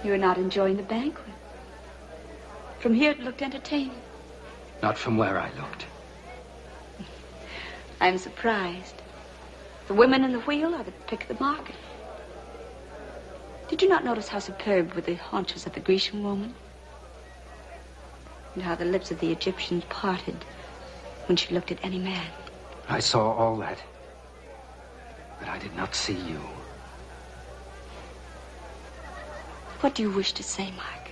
You're not enjoying the banquet. From here it looked entertaining. Not from where I looked. I'm surprised. The women in the wheel are the pick of the market. Did you not notice how superb were the haunches of the Grecian woman? And how the lips of the Egyptian parted when she looked at any man? I saw all that. But I did not see you. What do you wish to say, Mark?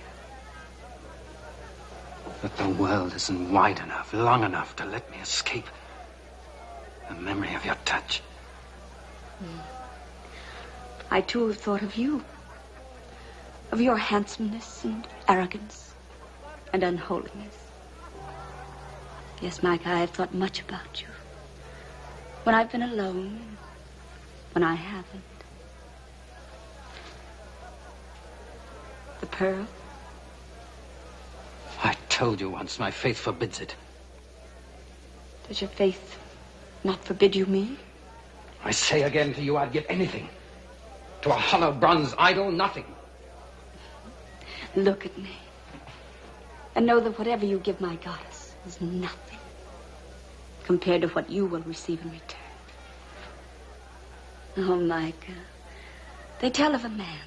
That the world isn't wide enough, long enough to let me escape the memory of your touch. I, too, have thought of you. Of your handsomeness and arrogance and unholiness. Yes, Mike, I have thought much about you. When I've been alone, when I haven't. The pearl? I told you once, my faith forbids it. Does your faith not forbid you me? I say again to you, I'd give anything. To a hollow bronze idol, nothing. Look at me. And know that whatever you give my goddess is nothing compared to what you will receive in return. Oh, Micah, they tell of a man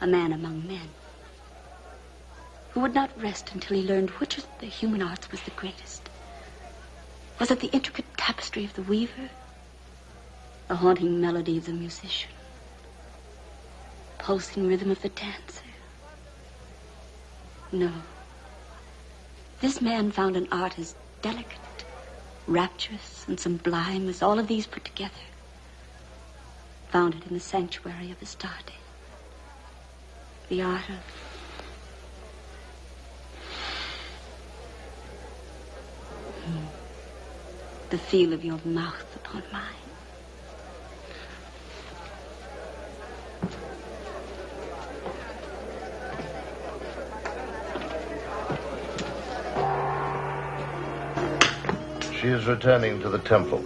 among men, who would not rest until he learned which of the human arts was the greatest. Was it the intricate tapestry of the weaver, the haunting melody of the musician, pulsing rhythm of the dancer? No. This man found an art as delicate, rapturous, and sublime as all of these put together. Found it in the sanctuary of Astarte. The art of the feel of your mouth upon mine. She is returning to the temple.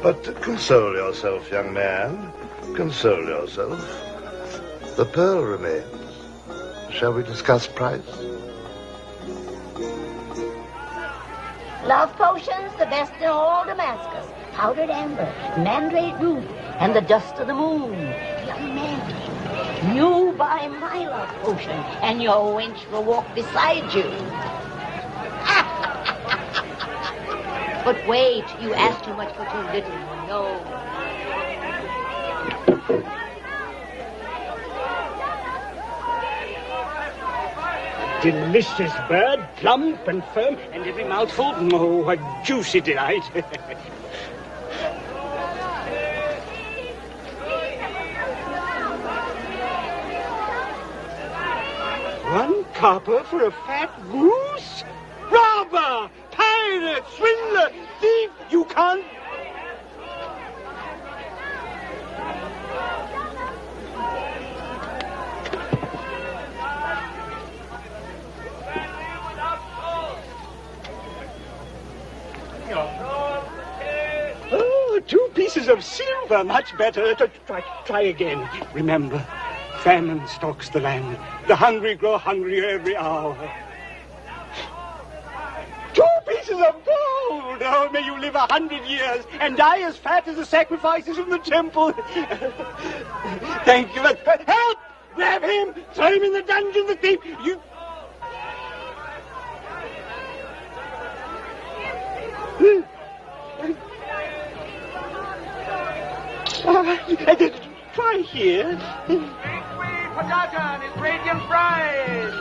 But console yourself, young man. Console yourself. The pearl remains. Shall we discuss price? Love potions, the best in all Damascus. Powdered amber, mandrake root, and the dust of the moon. Young man, you buy my love potion, and your wench will walk beside you. But wait, you ask too much for too little. No. Delicious bird, plump and firm, and every mouthful, oh, a juicy delight. One copper for a fat goose? Robber! Pirate! Swindler! Thief! You can't... Oh, 2 pieces of silver, much better. Try again. Remember, famine stalks the land. The hungry grow hungrier every hour. 2 pieces of gold! Oh, may you live 100 years and die as fat as the sacrifices in the temple. Thank you. Help! Grab him! Throw him in the dungeon, the thief! You... Try here. Make way for Dagon, his radiant bride.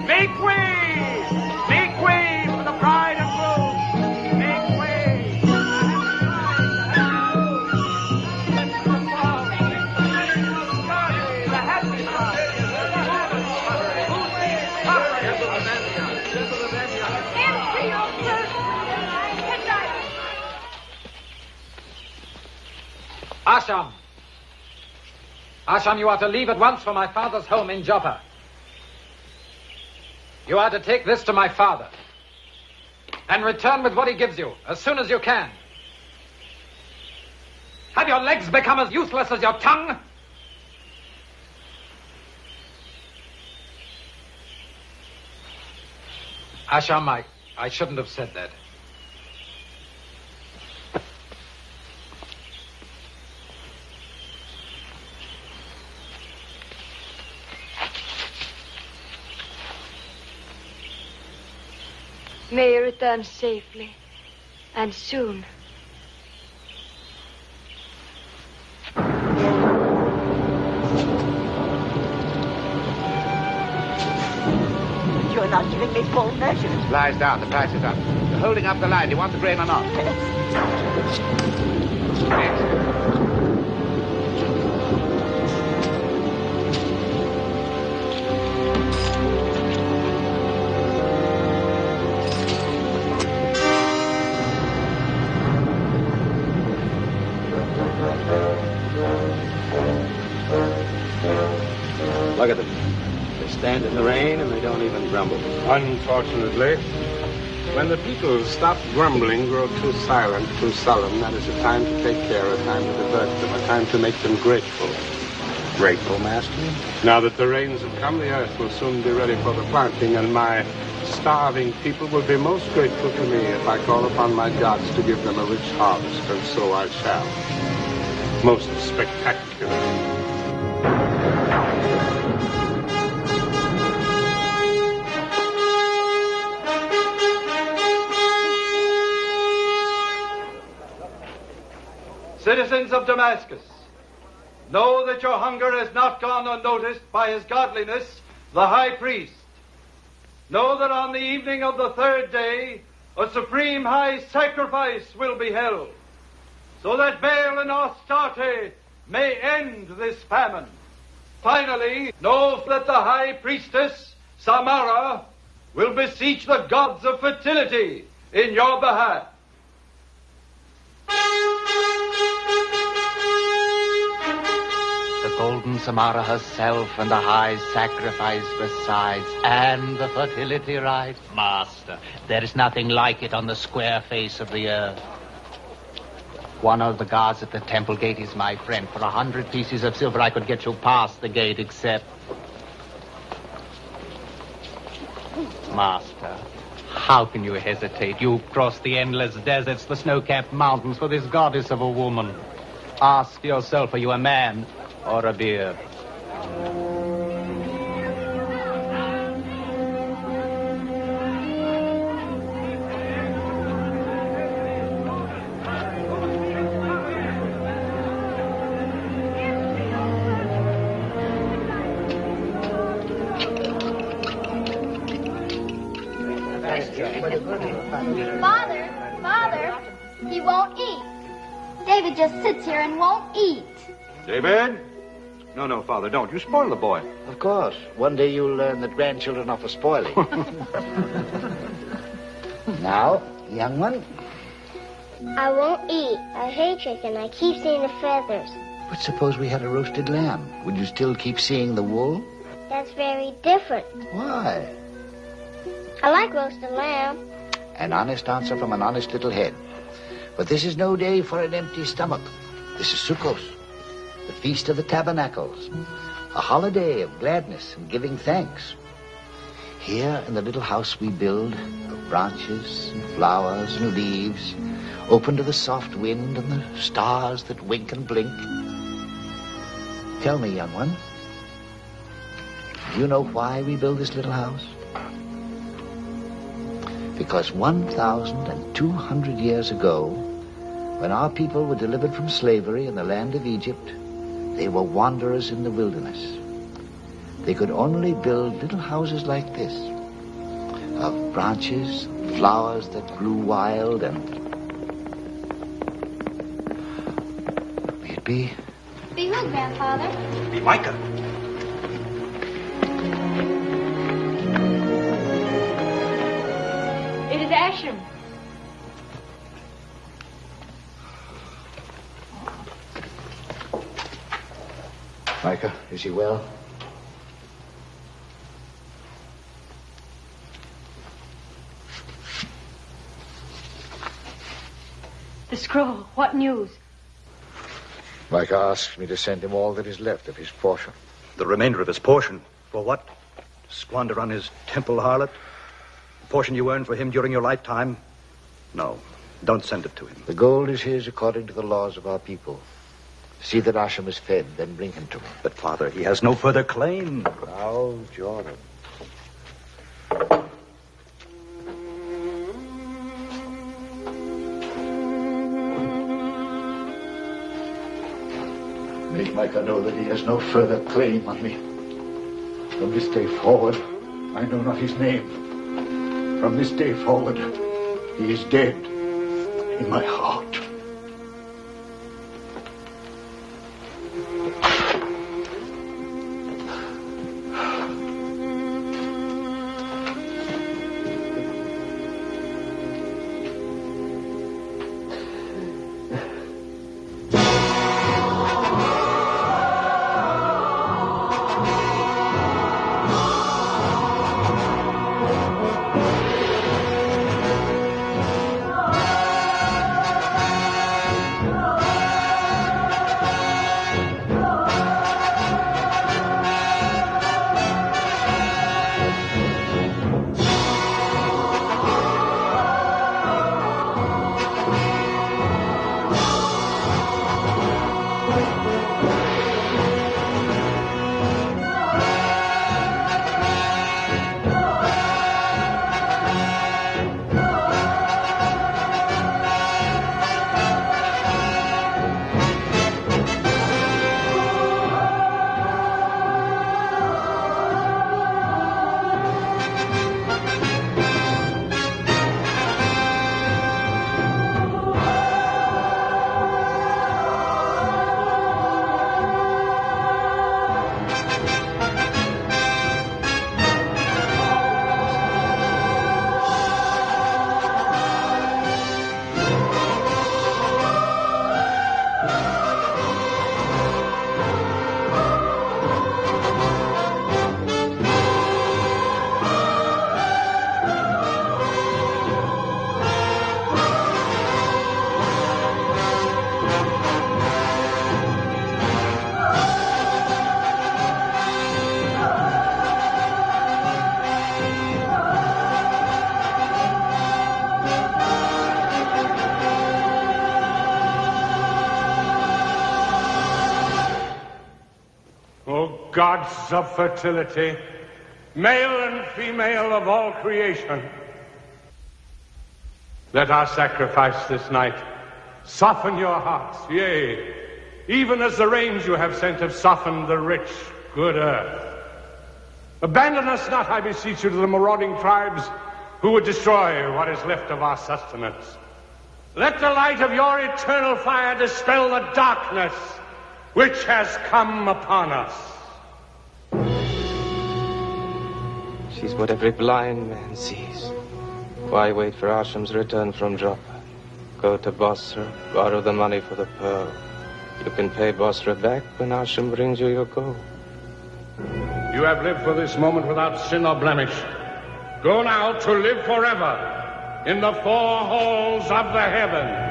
Make way! Make way for the bride and groom! Make way! The happy Asham! Asham, you are to leave at once for my father's home in Joppa. You are to take this to my father and return with what he gives you as soon as you can. Have your legs become as useless as your tongue? Asher, Mike, I shouldn't have said that. May you return safely, and soon. You're not giving me full measure. Lies down. The price is up. You're holding up the line. Do you want the grain or not? Look at them. They stand in the rain and they don't even grumble. Unfortunately, when the people stop grumbling, grow too silent, too sullen, that is a time to take care, a time to divert them, a time to make them grateful. Grateful, Master? Now that the rains have come, the earth will soon be ready for the planting, and my starving people will be most grateful to me if I call upon my gods to give them a rich harvest, and so I shall. Most spectacular. Citizens of Damascus, know that your hunger has not gone unnoticed by his godliness, the high priest. Know that on the evening of the third day, a supreme high sacrifice will be held, so that Baal and Astarte may end this famine. Finally, know that the high priestess, Samara, will beseech the gods of fertility in your behalf. The golden Samara herself and the high sacrifice besides, and the fertility rite. Master, there is nothing like it on the square face of the earth. One of the guards at the temple gate is my friend. For 100 pieces of silver I could get you past the gate, except... Master, how can you hesitate? You've crossed the endless deserts, the snow-capped mountains for this goddess of a woman. Ask yourself, are you a man or a bear? Father, he won't eat. David just sits here and won't eat. David? No, Father, don't. You spoil the boy. Of course. One day you'll learn that grandchildren are for spoiling. Now, young one. I won't eat. I hate chicken. I keep seeing the feathers. But suppose we had a roasted lamb. Would you still keep seeing the wool? That's very different. Why? I like roasted lamb. An honest answer from an honest little head. But this is no day for an empty stomach. This is Sukkot, the Feast of the Tabernacles, a holiday of gladness and giving thanks. Here in the little house we build of branches and flowers and leaves, open to the soft wind and the stars that wink and blink. Tell me, young one, do you know why we build this little house? Because 1,200 years ago, when our people were delivered from slavery in the land of Egypt, they were wanderers in the wilderness. They could only build little houses like this, of branches, flowers that grew wild, and... May it be? Be who, Grandfather? Be Micah. It is Asham. Micah, is he well? The scroll. What news? Micah asks me to send him all that is left of his portion. The remainder of his portion. For what? To squander on his temple harlot? portion you earned for him during your lifetime? No, don't send it to him. The gold is his according to the laws of our people. See that Asham is fed, then bring him to me. But, Father, he has no further claim. Now, Jordan. Make Micah know that he has no further claim on me. From this day forward, I know not his name. From this day forward, he is dead in my heart. Gods of fertility, male and female of all creation, let our sacrifice this night soften your hearts, yea, even as the rains you have sent have softened the rich, good earth. Abandon us not, I beseech you, to the marauding tribes who would destroy what is left of our sustenance. Let the light of your eternal fire dispel the darkness which has come upon us. She's what every blind man sees. Why wait for Asham's return from Joppa? Go to Basra, borrow the money for the pearl. You can pay Basra back when Asham brings you your gold. You have lived for this moment without sin or blemish. Go now to live forever in the four halls of the heaven.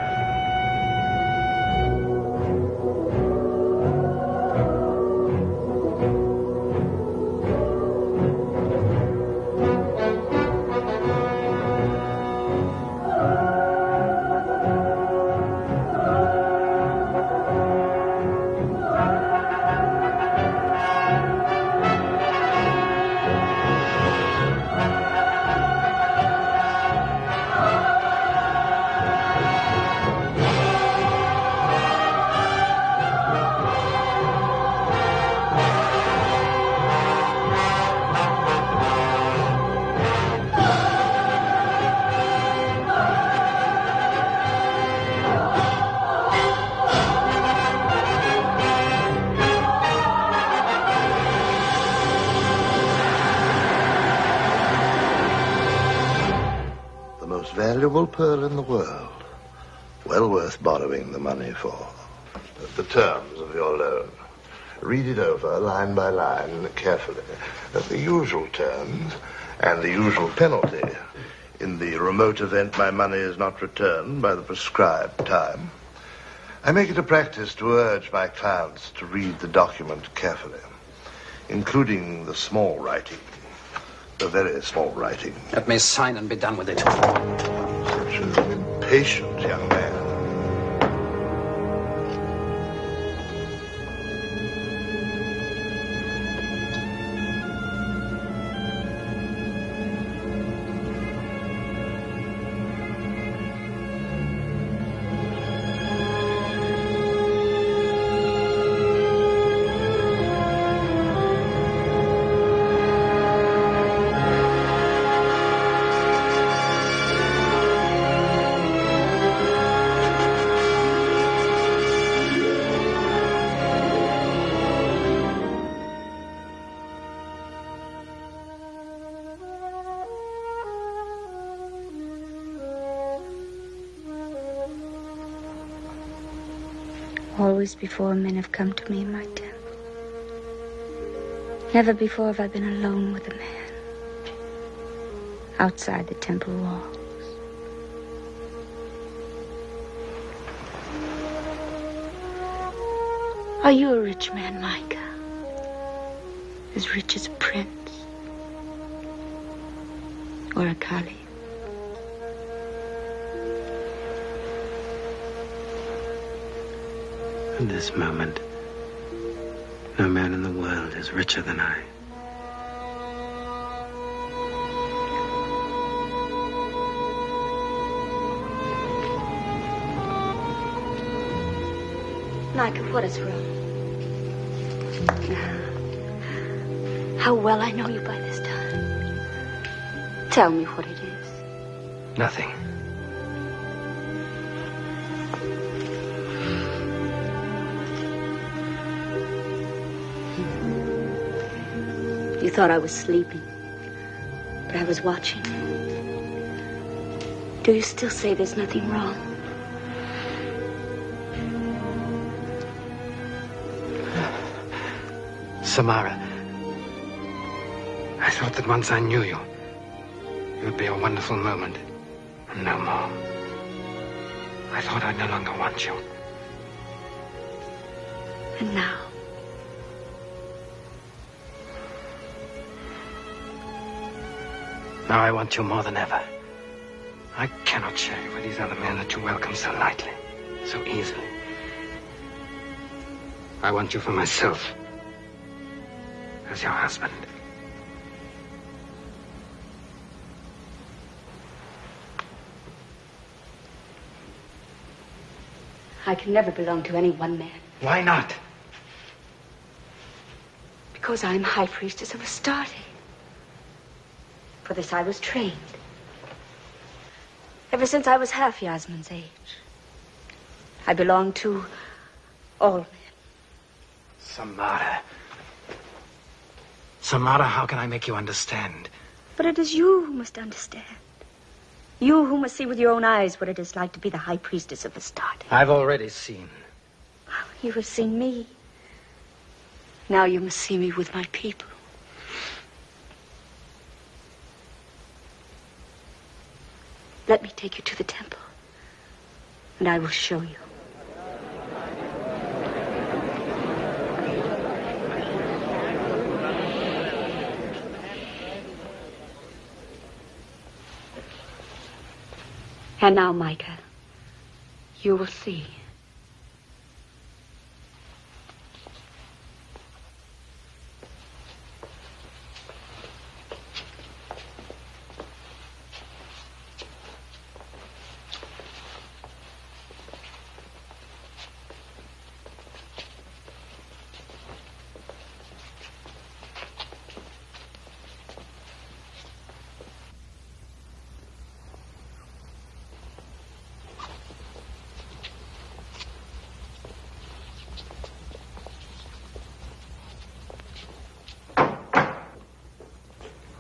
Valuable pearl in the world. Well worth borrowing the money for. The terms of your loan. Read it over line by line carefully. The usual terms and the usual penalty. In the remote event my money is not returned by the prescribed time. I make it a practice to urge my clients to read the document carefully, including the small writing. A very small writing. Let me sign and be done with it. Such an impatient young man. Always before men have come to me in my temple. Never before have I been alone with a man outside the temple walls. Are you a rich man, Micah? As rich as a prince? Or a caliph? At this moment, no man in the world is richer than I. Micah, what is wrong? How well I know you by this time. Tell me what it is. Nothing. You thought I was sleeping, but I was watching. Do you still say there's nothing wrong? Samara, I thought that once I knew you, it would be a wonderful moment, and no more. I thought I'd no longer want you. And now? Now I want you more than ever. I cannot share you with these other men that you welcome so lightly, so easily. I want you for myself, as your husband. I can never belong to any one man. Why not? Because I'm High Priestess of Astarte. For this I was trained. Ever since I was half Yasmin's age. I belong to all men. Samara. Samara, how can I make you understand? But it is you who must understand. You who must see with your own eyes what it is like to be the High Priestess of Astarte. I've already seen. You have seen me. Now you must see me with my people. Let me take you to the temple, and I will show you. And now, Micah, you will see.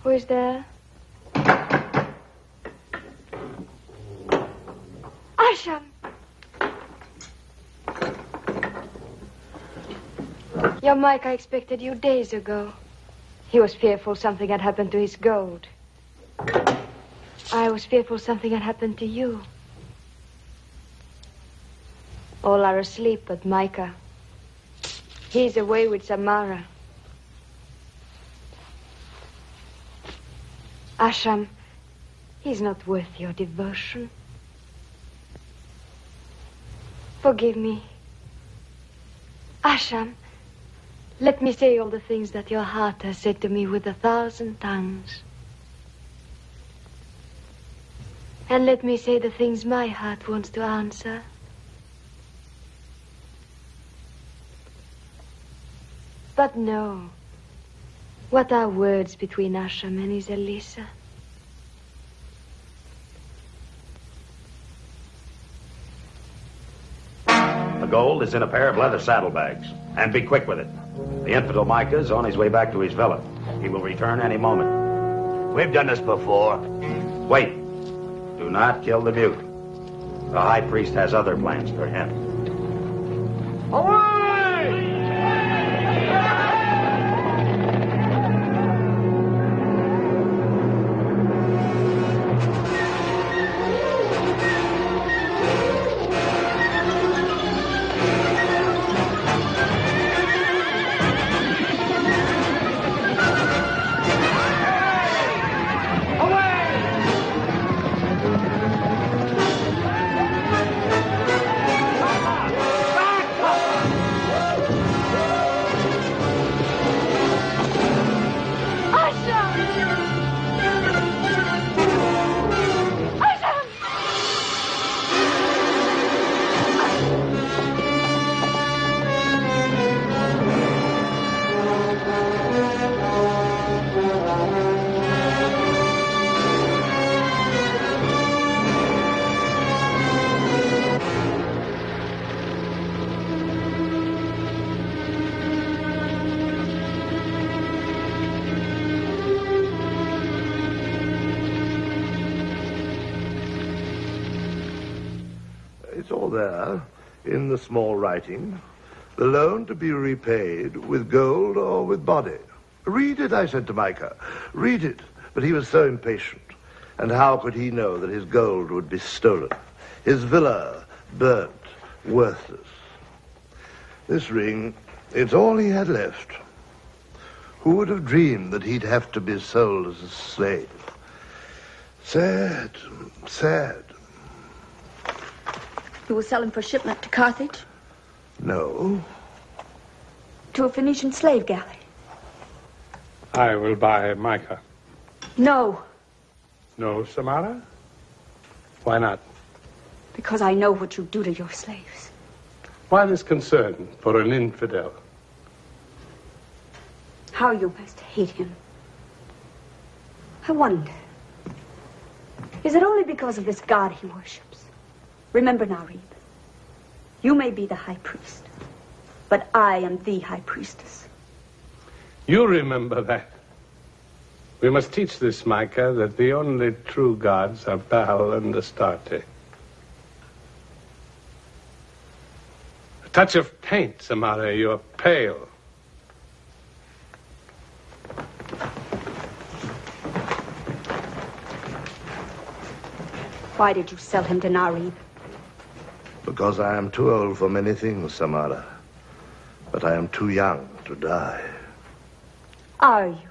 Who is there? Asham! Your Micah expected you days ago. He was fearful something had happened to his gold. I was fearful something had happened to you. All are asleep but Micah. He's away with Samara. Asham, he's not worth your devotion. Forgive me. Asham, let me say all the things that your heart has said to me with 1,000 tongues. And let me say the things my heart wants to answer. But no. What are words between Asham and his Elisa? The gold is in a pair of leather saddlebags. And be quick with it. The infidel Micah is on his way back to his villa. He will return any moment. We've done this before. Wait. Do not kill the mute. The high priest has other plans for him. Away! It's all there, in the small writing. The loan to be repaid with gold or with body. Read it, I said to Micah. Read it. But he was so impatient. And how could he know that his gold would be stolen? His villa burnt, worthless. This ring, it's all he had left. Who would have dreamed that he'd have to be sold as a slave? Sad, sad. You will sell him for shipment to Carthage? No. To a Phoenician slave galley? I will buy Micah. No, No, Samara? Why not? because I know what you do to your slaves. Why this concern for an infidel? How you must hate him. I wonder, is it only because of this God he worships? Remember, Narib, you may be the high priest, but I am the high priestess. You remember that. We must teach this Micah that the only true gods are Baal and Astarte. A touch of paint, Samara, you're pale. Why did you sell him to Narib? Because I am too old for many things, Samara. But I am too young to die. Are you?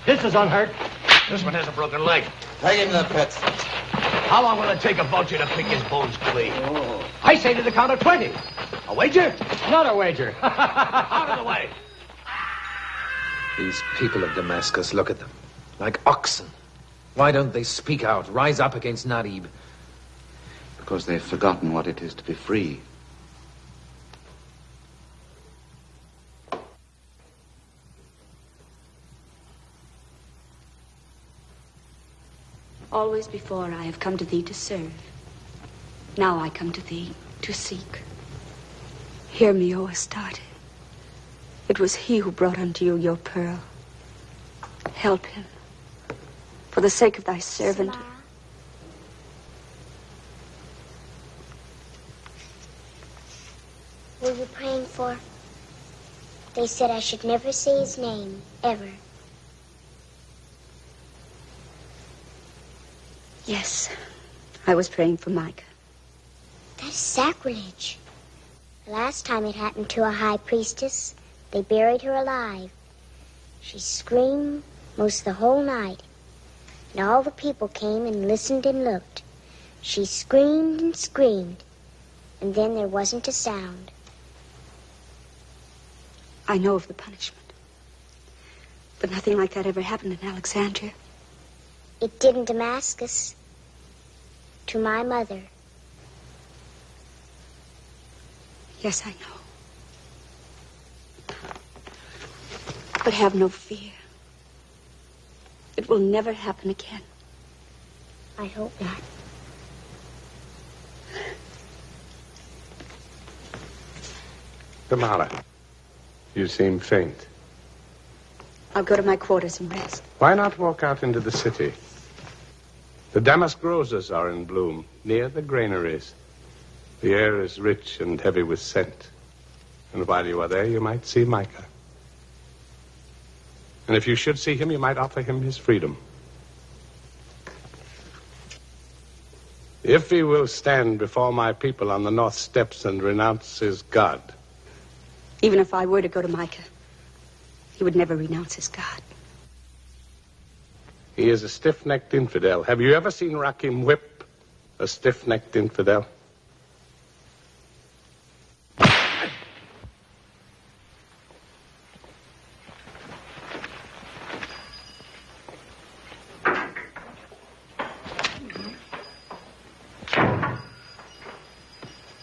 This is unhurt. This one has a broken leg. Take him to the pits. How long will it take a vulture to pick his bones clean? I say to the count of 20. A wager? Not a wager. Out of the way. These people of Damascus, look at them. Like oxen. Why don't they speak out, rise up against Narib? Because they've forgotten what it is to be free. Always before I have come to thee to serve. Now I come to thee to seek. Hear me, O Astarte. It was he who brought unto you your pearl. Help him. For the sake of thy servant. Who were you praying for? They said I should never say his name, ever. Yes, I was praying for Micah. That is sacrilege. The last time it happened to a high priestess, they buried her alive. She screamed most the whole night. And all the people came and listened and looked. She screamed and screamed. And then there wasn't a sound. I know of the punishment. But nothing like that ever happened in Alexandria. It did in Damascus. To my mother. Yes, I know. But have no fear. It will never happen again. I hope not. Kamala, you seem faint. I'll go to my quarters and rest. Why not walk out into the city? The damask roses are in bloom near the granaries. The air is rich and heavy with scent. And while you are there, you might see Micah. And if you should see him, you might offer him his freedom. If he will stand before my people on the north steps and renounce his God. Even if I were to go to Micah, he would never renounce his God. He is a stiff-necked infidel. Have you ever seen Rakim whip a stiff-necked infidel?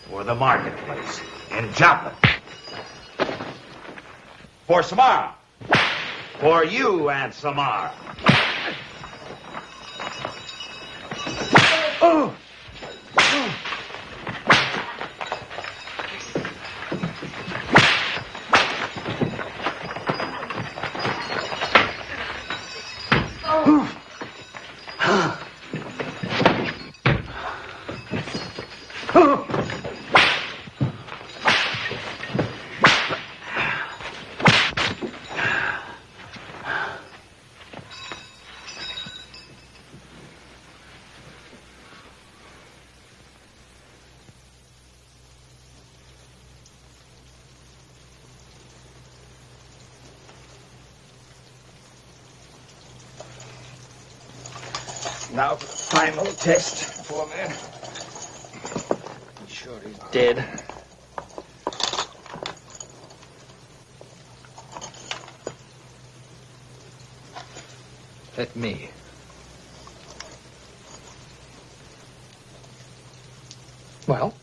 For the marketplace in Joppa. For Samara. For you, Aunt Samara. Oh! Now for the final test, poor man. I'm sure he's dead. Let me. Well?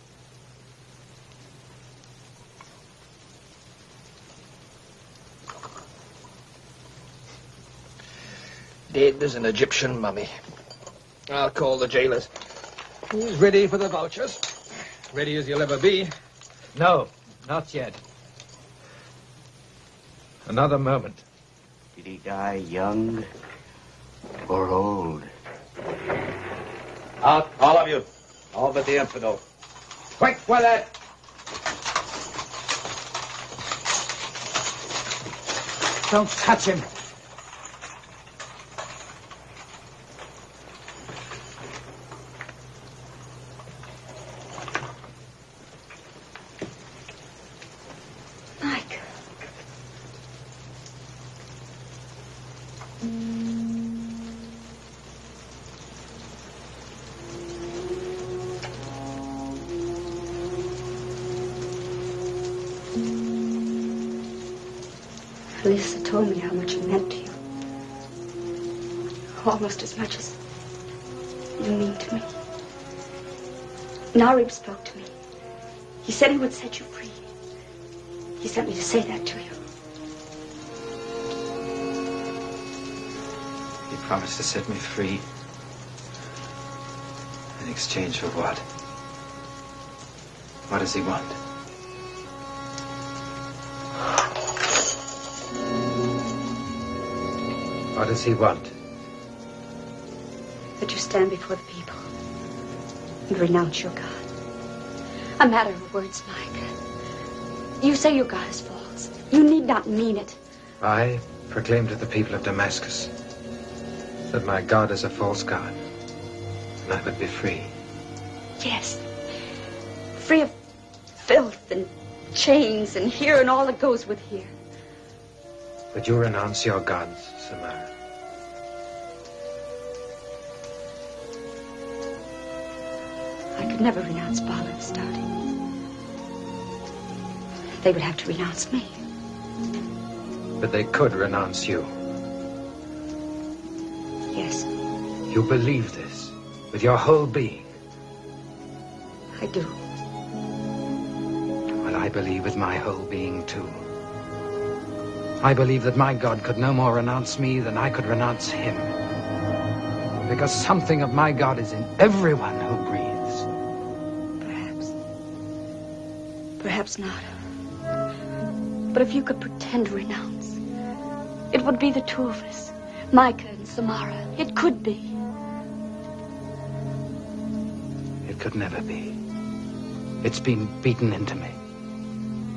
Dead as an Egyptian mummy. I'll call the jailers. He's ready for the vultures. Ready as you'll ever be. No, not yet. Another moment. Did he die young or old? Out, all of you. All but the infidel. Quick with it! Don't touch him. Felisa told me how much he meant to you. Almost as much as you mean to me. Narib spoke to me. He said he would set you free. He sent me to say that to you. He promised to set me free. In exchange for what? What does he want? What does he want? That you stand before the people and renounce your God. A matter of words, Mike. You say your God is false. You need not mean it. I proclaim to the people of Damascus that my God is a false God, and I would be free. Yes. Free of filth and chains and here and all that goes with here. Would you renounce your gods, Samara? I could never renounce Baal and Astarte. They would have to renounce me. But they could renounce you. Yes, You believe this with your whole being. I do. Well, I believe with my whole being, too. I believe that my God could no more renounce me than I could renounce him. Because something of my God is in everyone who breathes. Perhaps not. But if you could pretend to renounce, it would be the two of us, Micah and Samara. It could be. It could never be. It's been beaten into me.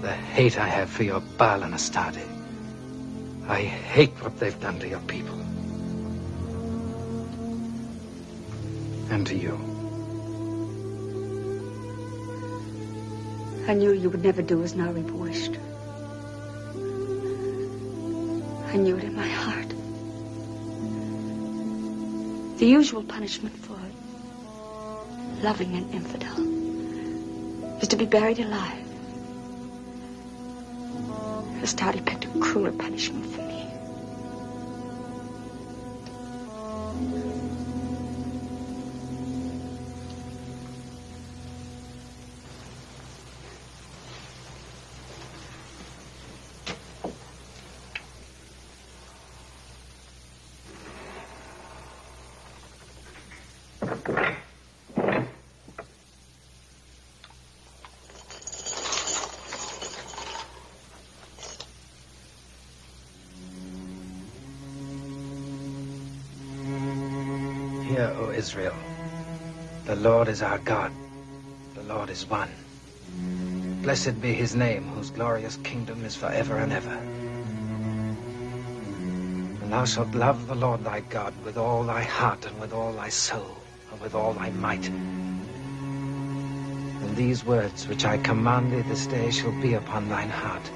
The hate I have for your Baal and Astarte. I hate what they've done to your people. And to you. I knew you would never do as Narib wished. I knew it in my heart. The usual punishment for loving an infidel is to be buried alive. Astarte picked a crueler punishment for me. Hear, O Israel, the Lord is our God, the Lord is one. Blessed be his name, whose glorious kingdom is forever and ever. And thou shalt love the Lord thy God with all thy heart and with all thy soul and with all thy might. And these words which I command thee this day shall be upon thine heart.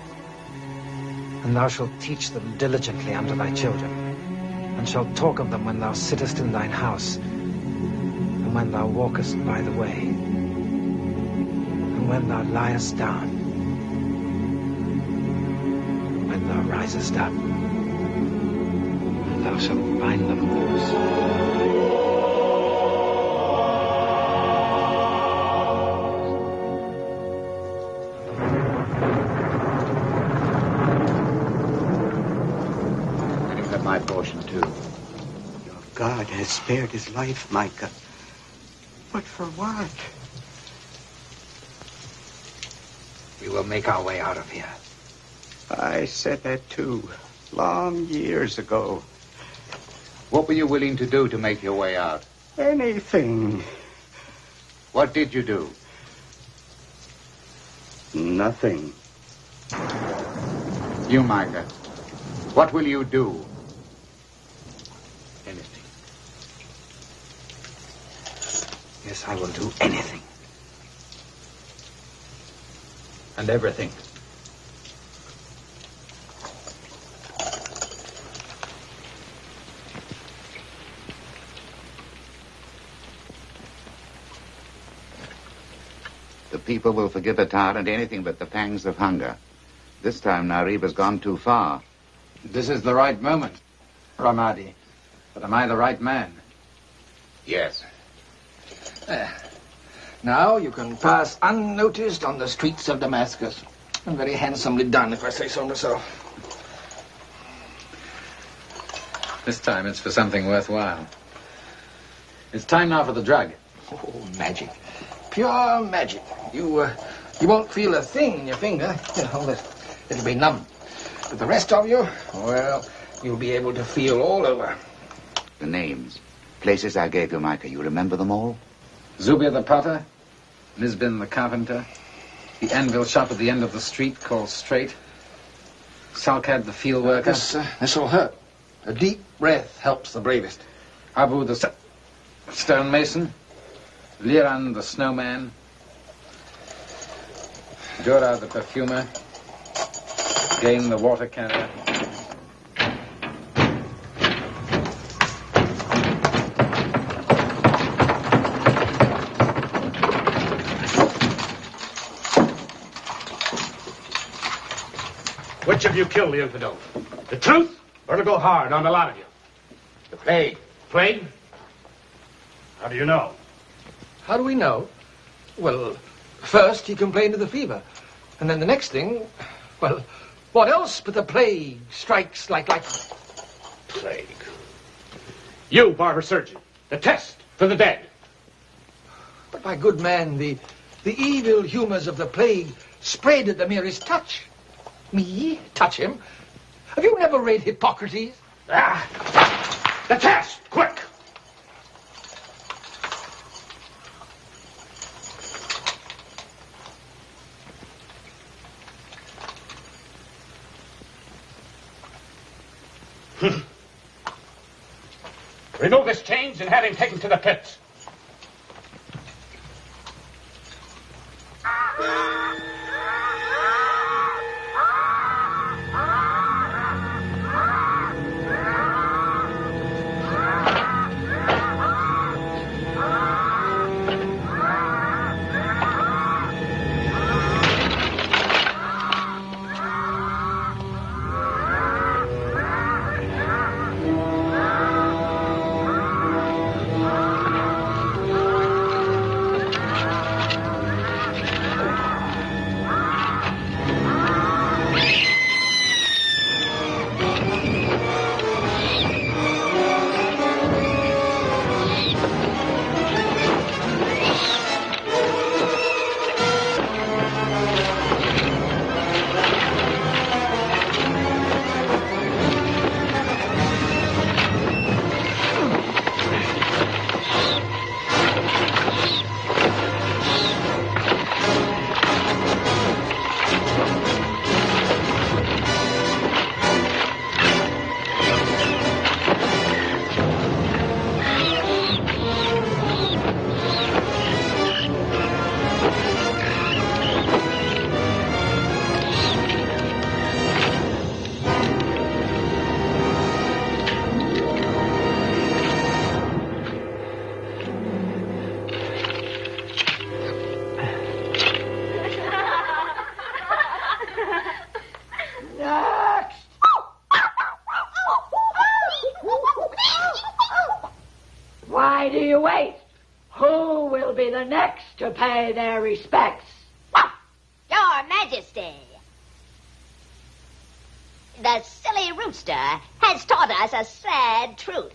And thou shalt teach them diligently unto thy children, and shalt talk of them when thou sittest in thine house, and when thou walkest by the way, and when thou liest down, and when thou risest up, and thou shalt bind them loose. My portion, too. Your God has spared his life, Micah. But for what? We will make our way out of here. I said that, too, long years ago. What were you willing to do to make your way out? Anything. What did you do? Nothing. You, Micah, what will you do? Anything. Yes, I will do anything. And everything. The people will forgive a tyrant anything but the pangs of hunger. This time Narib has gone too far. This is the right moment, Ramadi. But am I the right man? Yes. Now you can pass unnoticed on the streets of Damascus. And very handsomely done, if I say so myself. This time it's for something worthwhile. It's time now for the drug. Oh, magic. Pure magic. You won't feel a thing in your finger. Hold it. It'll be numb. But the rest of you, well, you'll be able to feel all over. The names, places I gave you, Micah, you remember them all? Zubia the potter, Lisbon the carpenter, the anvil shop at the end of the street called Straight, Salkad the field worker. This'll hurt. A deep breath helps the bravest. Abu the stonemason, Liran the snowman, Jora the perfumer, Gain the water carrier. Which of you killed the infidel? The truth, or to go hard on a lot of you? The plague. Plague? How do you know? How do we know? Well, first he complained of the fever. And then the next thing, well, what else but the plague strikes like lightning? Plague. You, barber surgeon, the test for the dead. But my good man, the evil humors of the plague spread at the merest touch. Me? Touch him? Have you never read Hippocrates? The test! Quick! Remove his chains and have him taken to the pits. Why do you wait? Who will be the next to pay their respects? Your Majesty. The silly rooster has taught us a sad truth.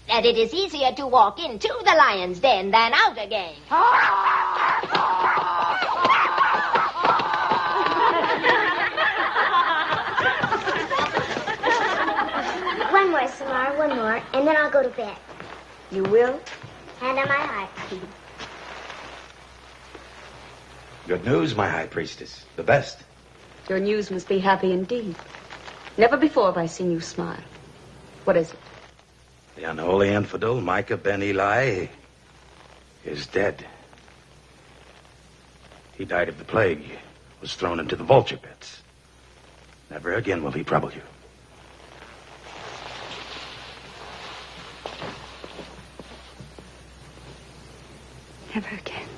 That it is easier to walk into the lion's den than out again. One more, Samara, one more, and then I'll go to bed. You will? Hand on my heart. Good news, my high priestess. The best. Your news must be happy indeed. Never before have I seen you smile. What is it? The unholy infidel, Micah ben Eli, is dead. He died of the plague, was thrown into the vulture pits. Never again will he trouble you. Never again.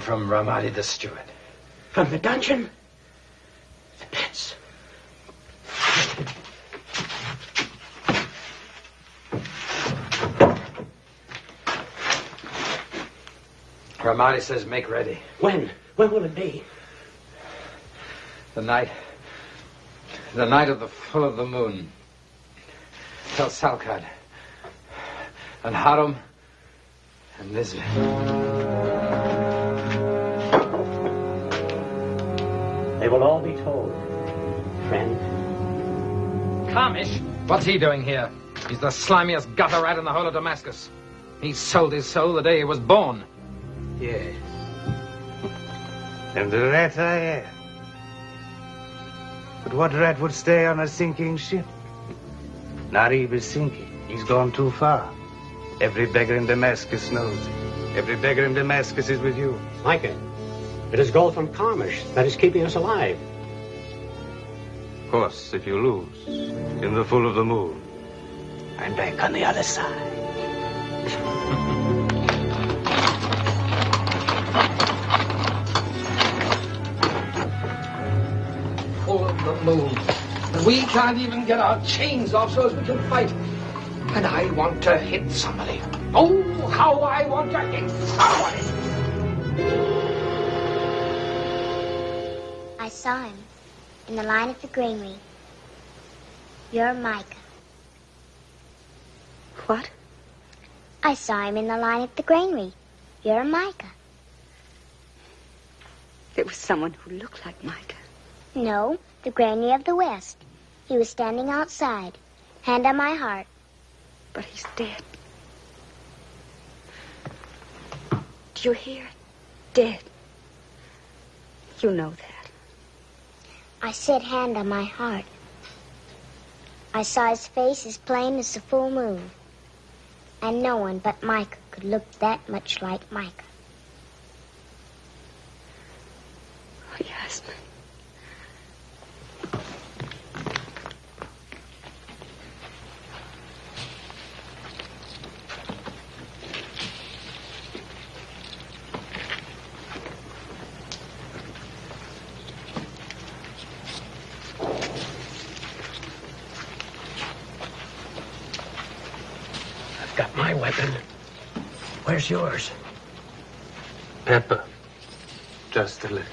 from Ramadi the steward. From the dungeon? The pits. Ramadi says make ready. When? When will it be? The night of the full of the moon. Tell Salkad and Harum and Lizzie. They will all be told, friend. Kamish? What's he doing here? He's the slimiest gutter rat in the whole of Damascus. He sold his soul the day he was born. Yes. And the rat I am. But what rat would stay on a sinking ship? Narib is sinking. He's gone too far. Every beggar in Damascus knows it. Every beggar in Damascus is with you. Micah, it is gold from Carmish that is keeping us alive. Of course, if you lose, in the full of the moon. I'm back on the other side. Full of the moon. We can't even get our chains off so as we can fight. And I want to hit somebody. Oh, how I want to hit somebody! I saw him in the line at the granary. You're Micah. What? I saw him in the line at the granary. You're Micah. There was someone who looked like Micah. No, the granary of the West. He was standing outside, hand on my heart. But he's dead. Do you hear? Dead. You know that. I said hand on my heart. I saw his face as plain as the full moon. And no one but Micah could look that much like Micah. Oh, Yasmin. Got my weapon. Where's yours? Pepper. Just a little.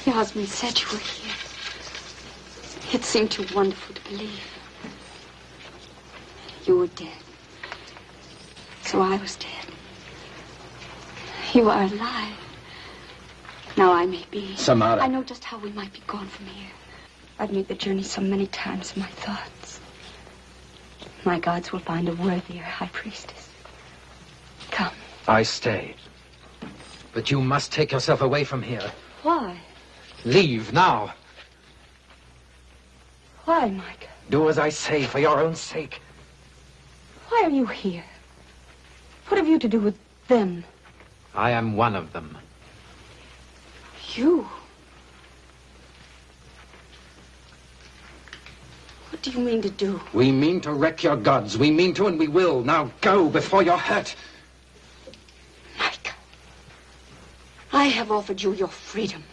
Yasmin said you were here. It seemed too wonderful to believe. You were dead. So I was dead. You are alive. Now I may be. Samara. I know just how we might be gone from here. I've made the journey so many times in my thoughts. My gods will find a worthier high priestess. Come. I stay. But you must take yourself away from here. Why? Leave now. Why, Micah? Do as I say for your own sake. Why are you here? What have you to do with them? I am one of them. You? What do you mean to do? We mean to wreck your gods. We mean to and we will. Now go before you're hurt. Micah, I have offered you your freedom,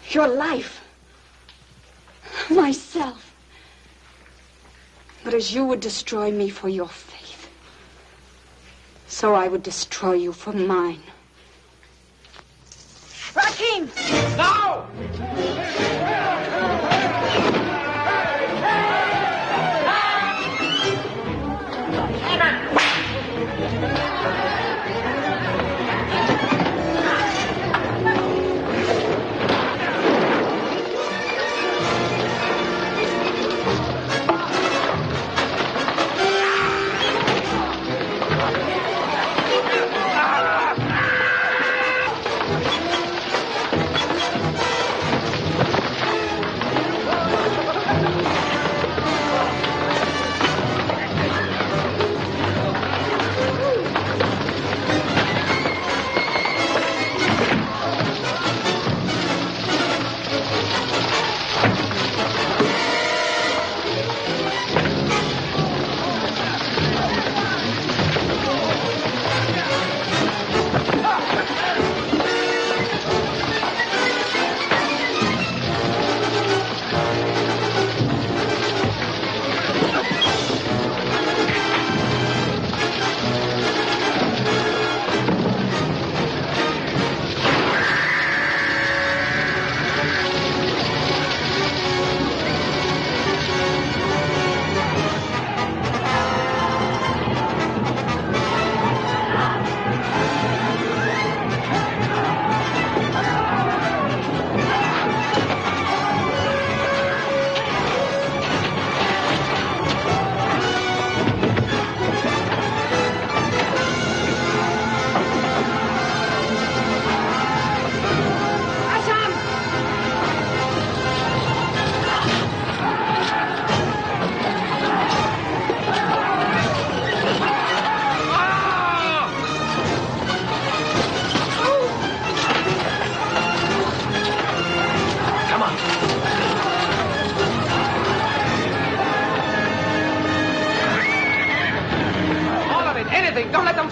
your life, myself. But as you would destroy me for your faith, so I would destroy you for mine. Rakim! No!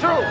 through.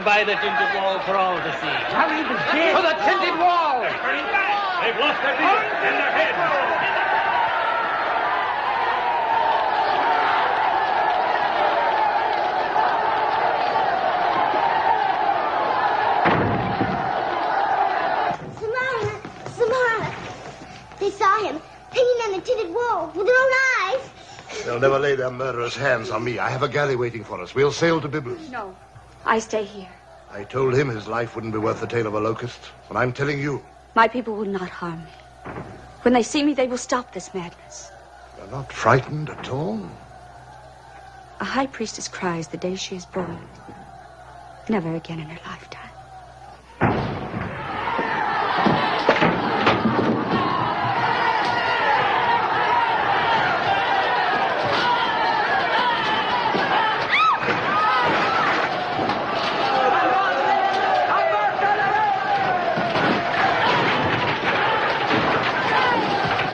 By the tinted wall for all to see. Harry was dead. For the tinted wall! They've lost their leader and their head. Samara! They saw him hanging on the tinted wall with their own eyes. They'll never lay their murderous hands on me. I have a galley waiting for us. We'll sail to Byblos. No, I stay here. I told him his life wouldn't be worth the tail of a locust. And I'm telling you. My people will not harm me. When they see me, they will stop this madness. You're not frightened at all? A high priestess cries the day she is born. Never again in her lifetime.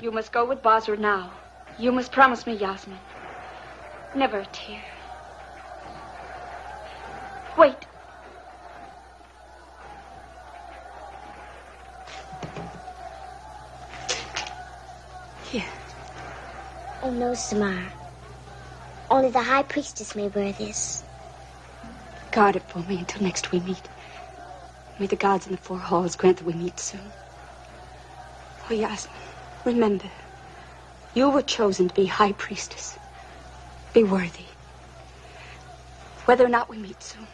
You must go with Basra now. You must promise me, Yasmin. Never a tear. Wait. Here. Oh, no, Samara. Only the high priestess may wear this. Guard it for me until next we meet. May the gods in the four halls grant that we meet soon. Oh, Yasmin, remember, you were chosen to be high priestess. Be worthy. Whether or not we meet soon,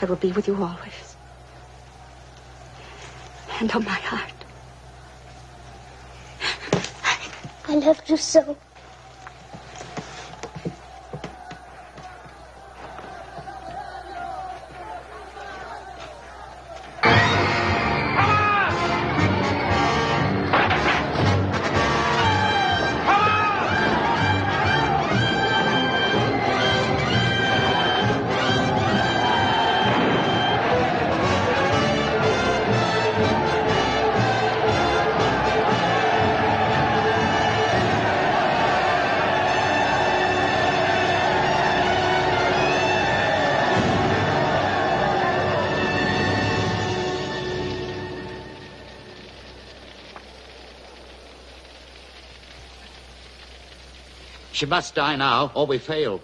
I will be with you always. And on my heart. I loved you so. She must die now, or we fail.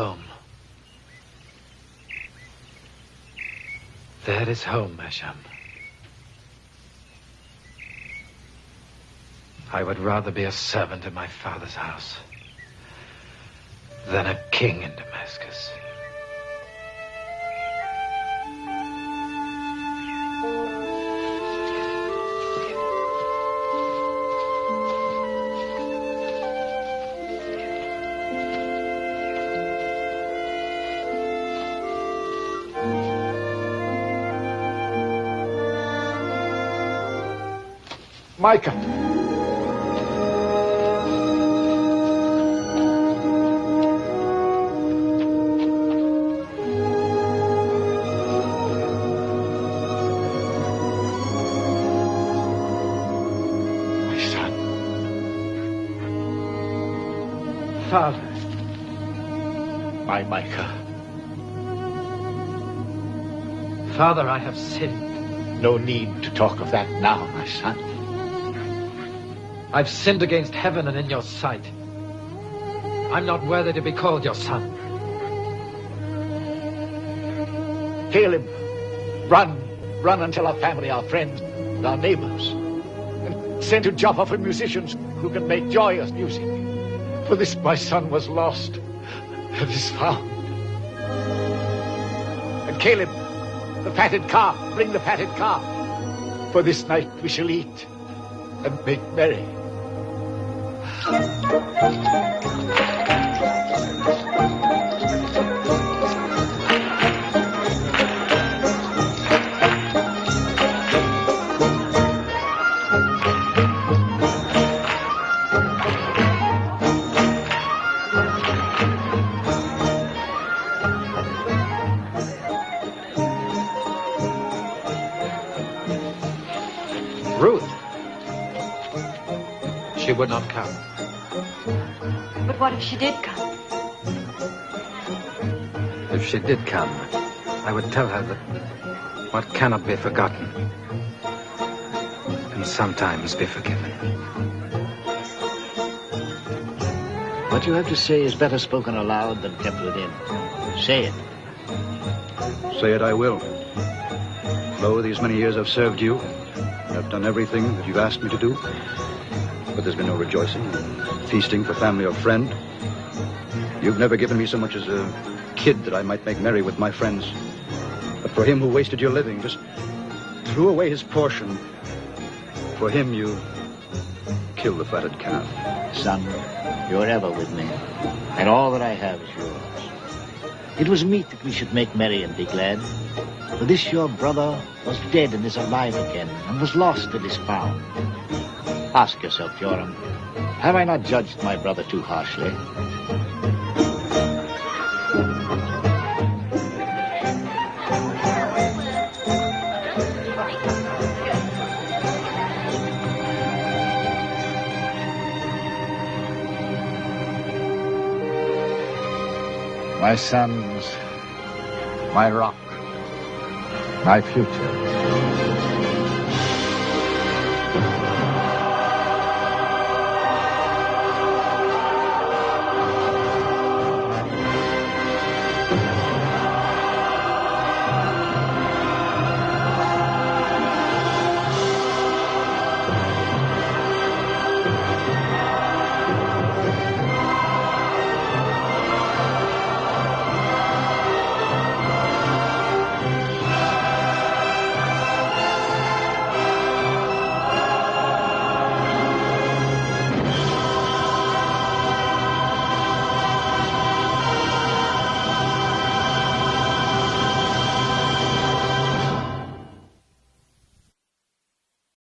home. There is home, Mesham. I would rather be a servant in my father's house than a king in Damascus. Micah. My son. Father. My Micah. Father, I have sinned. No need to talk of that now, my son. I've sinned against heaven and in your sight. I'm not worthy to be called your son. Caleb, run and tell our family, our friends, our neighbors. And send to Joppa for musicians who can make joyous music. For this my son was lost and is found. And Caleb, the fatted calf, bring the fatted calf. For this night we shall eat and make merry. Ruth. She would not come. But what if she did come? If she did come, I would tell her that what cannot be forgotten can sometimes be forgiven. What you have to say is better spoken aloud than kept within. Say it. Say it I will. Lo, these many years I've served you. I've done everything that you've asked me to do. But there's been no rejoicing, feasting for family or friend. You've never given me so much as a kid that I might make merry with my friends. But for him who wasted your living, just threw away his portion, for him you killed the fatted calf. Son, you're ever with me, and all that I have is yours. It was meet that we should make merry and be glad. For this your brother was dead and is alive again, and was lost and is found. Ask yourself, Joram, have I not judged my brother too harshly? My sons, my rock, my future.